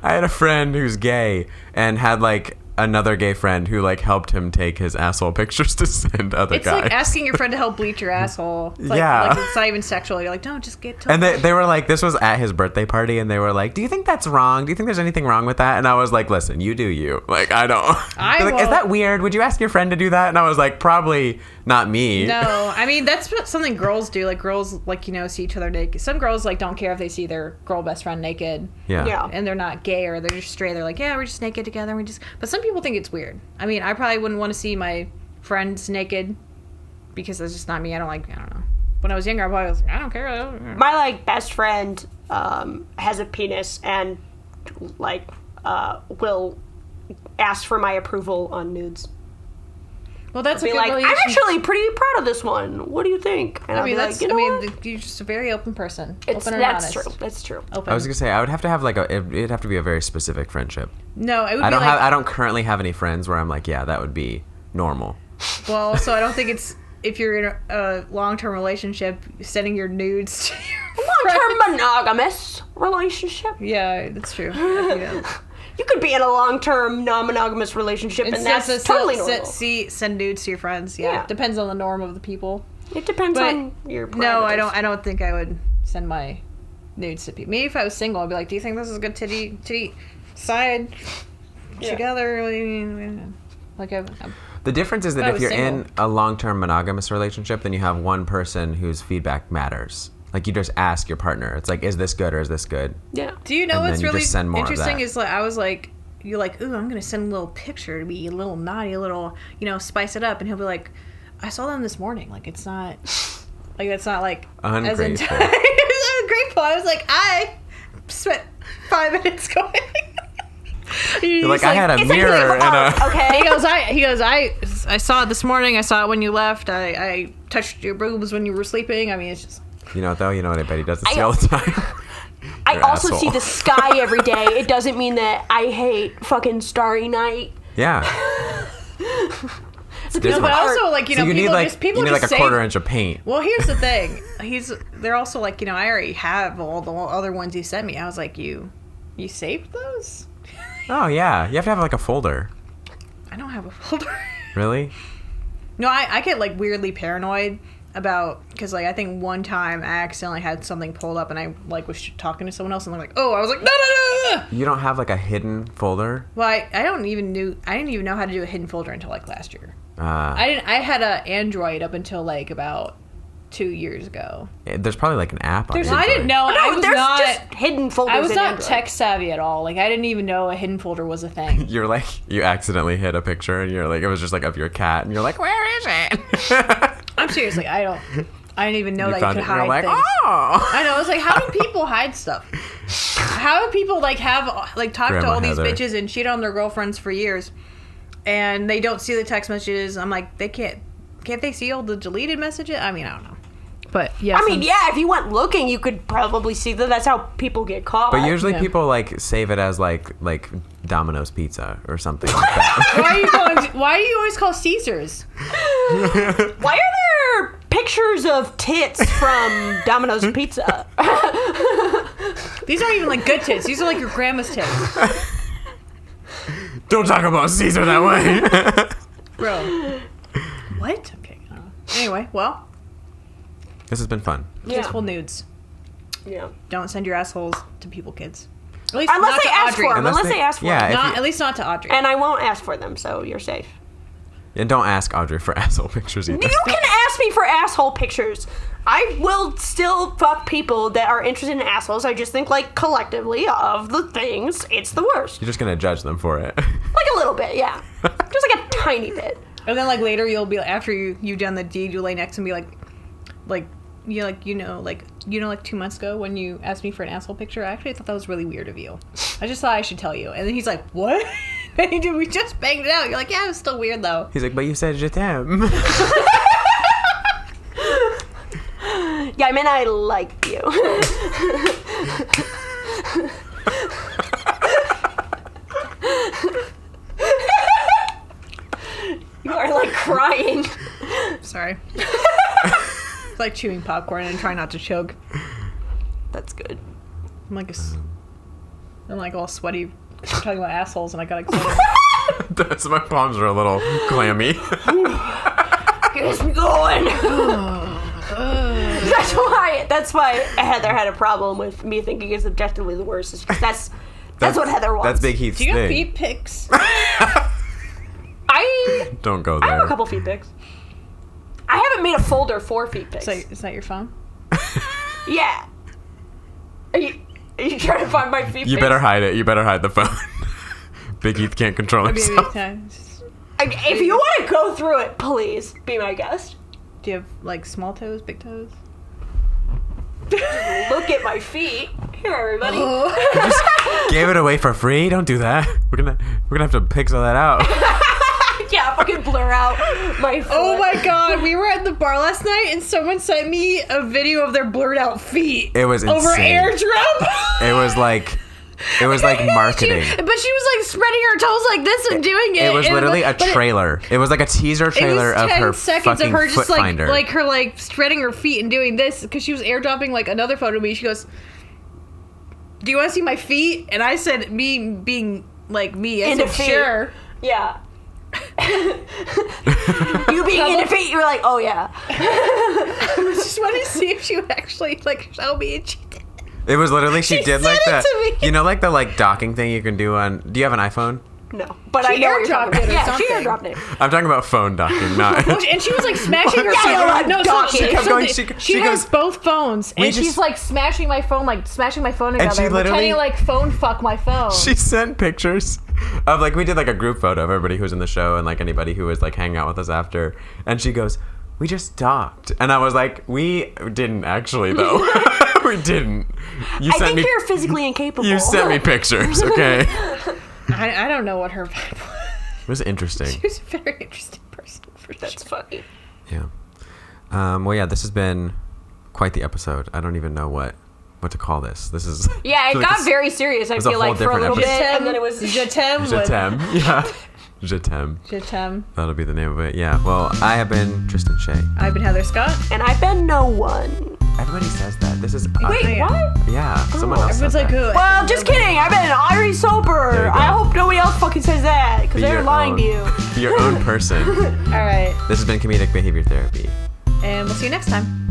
I had a friend who's gay and had like another gay friend who like helped him take his asshole pictures to send other It's guys. like asking your friend to help bleach your asshole. It's like, Yeah. like it's not even sexual. You're like, no, just get to. And they were like, this was at his birthday party, and they were like, do you think that's wrong? Do you think there's anything wrong with that? And I was like, listen, you do you. Like, I don't. I They're like, is won't. that weird? Would you ask your friend to do that? And I was like, probably not me. No, I mean that's what something girls do. Like girls, like, you know, see each other naked. Some girls like don't care if they see their girl best friend naked. Yeah. Yeah. And they're not gay or they're just straight. They're like, yeah, we're just naked together. And we just. But some people think it's weird. I mean, I probably wouldn't want to see my friends naked because that's just not me. I don't know. When I was younger, I probably was like, I don't care. my like best friend has a penis and like will ask for my approval on nudes. Well, that's I'd a be good like, I'm relationship. actually pretty proud of this one. What do you think? And I'd be like, you know what? you're just a very open person. It's, open and that's honest. true. That's true. Open. I was gonna say I would have to have like it'd have to be a very specific friendship. No, it would I be don't like. I don't currently have any friends where I'm like, yeah, that would be normal. Well, so I don't think it's if you're in a long-term relationship, sending your nudes to your Long-term friends. monogamous relationship. Yeah, that's true. Yeah. You could be in a long-term non-monogamous relationship, and that's totally normal. Send nudes to your friends. Yeah. Yeah. Depends on the norm of the people. It depends But on your parameters. no, I don't think I would send my nudes to people. Maybe if I was single, I'd be like, "Do you think this is a good titty side together?" Like The difference is that I if was you're single. in a long-term monogamous relationship, then you have one person whose feedback matters. Like you just ask your partner. It's like, is this good or is this good? Yeah. Do you know And what's then you really just send more of interesting that. is like I was like, you're like, ooh, I'm gonna send a little picture to be a little naughty, a little, spice it up, and he'll be like, I saw them this morning. Like it's not, like that's not like Ungrateful. Ungrateful. I was like, I spent 5 minutes going. You're like, I had a It's like, mirror and a. okay. He goes, I saw it this morning. I saw it when you left. I touched your boobs when you were sleeping. I mean, it's just. You know what though? You know what I bet he does this all the time. I You're an also asshole. see the sky every day. It doesn't mean that I hate fucking Starry Night. Yeah. It's a Different. But also, like, So you need people like a say, quarter inch of paint. Well, here's the thing. They're also like, I already have all the other ones you sent me. I was like, you saved those? Oh yeah, you have to have like a folder. I don't have a folder. Really? No, I get like weirdly paranoid about, because like I think one time I accidentally had something pulled up and I like was talking to someone else and they're like, oh, I was like, no. You don't have like a hidden folder? Well, I didn't even know how to do a hidden folder until like last year. I I had an Android up until like about 2 years ago. There's probably like an app on Well, Android. I didn't know. No, I was there's not. just hidden folders I was in not Android. tech savvy at all. Like I didn't even know a hidden folder was a thing. You're like, you accidentally hit a picture and you're like, it was just like of your cat and you're like, where is it? I'm seriously, I didn't even know that you found could it and you're hide like, things. oh. I know. I was like, how do people hide stuff? How do people like have like talk to Grandma all these Heather. bitches and cheat on their girlfriends for years, and they don't see the text messages? I'm like, they can't they see all the deleted messages? I mean, I don't know. But yeah, I mean, yeah, if you went looking, you could probably see that. That's how people get caught. But usually Yeah. people like save it as like Domino's Pizza or something like that. why do you always call Caesars? Why are there pictures of tits from Domino's Pizza? These aren't even like good tits. These are like your grandma's tits, Don't talk about Caesar that way. bro. What? Okay. Anyway, well, This has been fun. kissful nudes. Yeah. Don't send your assholes to people, kids. At least Unless not they to ask Audrey. for them. Unless they ask for yeah, them. if Not, you- at least not to Audrey. And I won't ask for them, so you're safe. And don't ask Audrey for asshole pictures either. You can ask me for asshole pictures. I will still fuck people that are interested in assholes. I just think, like, collectively of the things, it's the worst. You're just gonna judge them for it. Like a little bit, yeah. Just like a tiny bit. And then like later you'll be after you've done the deed, you'll lay next and be like 2 months ago when you asked me for an asshole picture, I actually thought that was really weird of you. I just thought I should tell you. And then he's like, what? And we just banged it out. You're like, yeah, it was still weird though. He's like, but you said je t'aime. Yeah, I mean, I like you. You are, like, crying. Sorry. It's like chewing popcorn and trying not to choke. That's good. I'm like all sweaty talking about assholes and I got excited. That's my palms are a little clammy. Gets me going. That's why Heather had a problem with me thinking it's objectively the worst. Is because that's what Heather wants. That's Big Heath's Do you have thing. feet pics? Don't go I there. have a couple feet pics. I haven't made a folder for feet pics. Is that your phone? Yeah. Are you trying to find my feet You pics? better hide it. You better hide the phone. Big Heath can't control himself. If you want to go through it, please be my guest. Do you have like small toes, big toes? Look at my feet. Here, everybody. Gave it away for free. Don't do that. We're gonna have to pixel that out. Yeah, fucking blur out my foot. Oh my god, we were at the bar last night and someone sent me a video of their blurred out feet. It was over insane. AirDrop. It was like marketing. But she was like spreading her toes like this and doing it. It was literally a trailer. It was like a teaser trailer of her 10 seconds fucking of her just foot finder. like her like spreading her feet and doing this because she was airdropping like another photo of me. She goes, "Do you want to see my feet?" And I said, me being like me, I said, "Sure." Yeah. You being in defeat, you were like, "Oh yeah." I just wanted to see if she would actually like show me, and she did. It was literally she did like sent it that. to me. You know, like the like docking thing you can do on. Do you have an iPhone? No, but She I know what you're airdropped talking it or about. Yeah, something. she airdropped it. I'm talking about phone docking, not. And she was like smashing her Yeah, phone. No, docking. so She kept going, she she has goes, both phones, and just- she's like smashing my phone together, she literally- pretending to, like phone fuck my phone. She sent pictures of like we did like a group photo of everybody who was in the show and like anybody who was like hanging out with us after, and she goes, "We just docked," and I was like, "We didn't actually though." We didn't. You I sent think me. you're physically incapable. You sent me pictures, okay? I don't know what her vibe was. It was interesting. She was a very interesting person. That's funny. Yeah. Well, yeah. This has been quite the episode. I don't even know what to call this. This is. Yeah, I it feel like got this- very serious. I was a feel whole like for a different little bit, episode. and then it was Je t'aime. Je t'aime. Yeah. Je t'aime. Je t'aime. That'll be the name of it. Yeah. Well, I have been Tristan Shae. I've been Heather Scott. And I've been no one. Everybody says that. This is. Wait, what? Yeah. Someone else. Everyone's said like, that. who? Well, just kidding. I've been Audrey There Soper. you go. I hope nobody else fucking says that because Be they're your lying own- to you. Be your own person. All right, This has been Comedic Behavior Therapy. and we'll see you next time.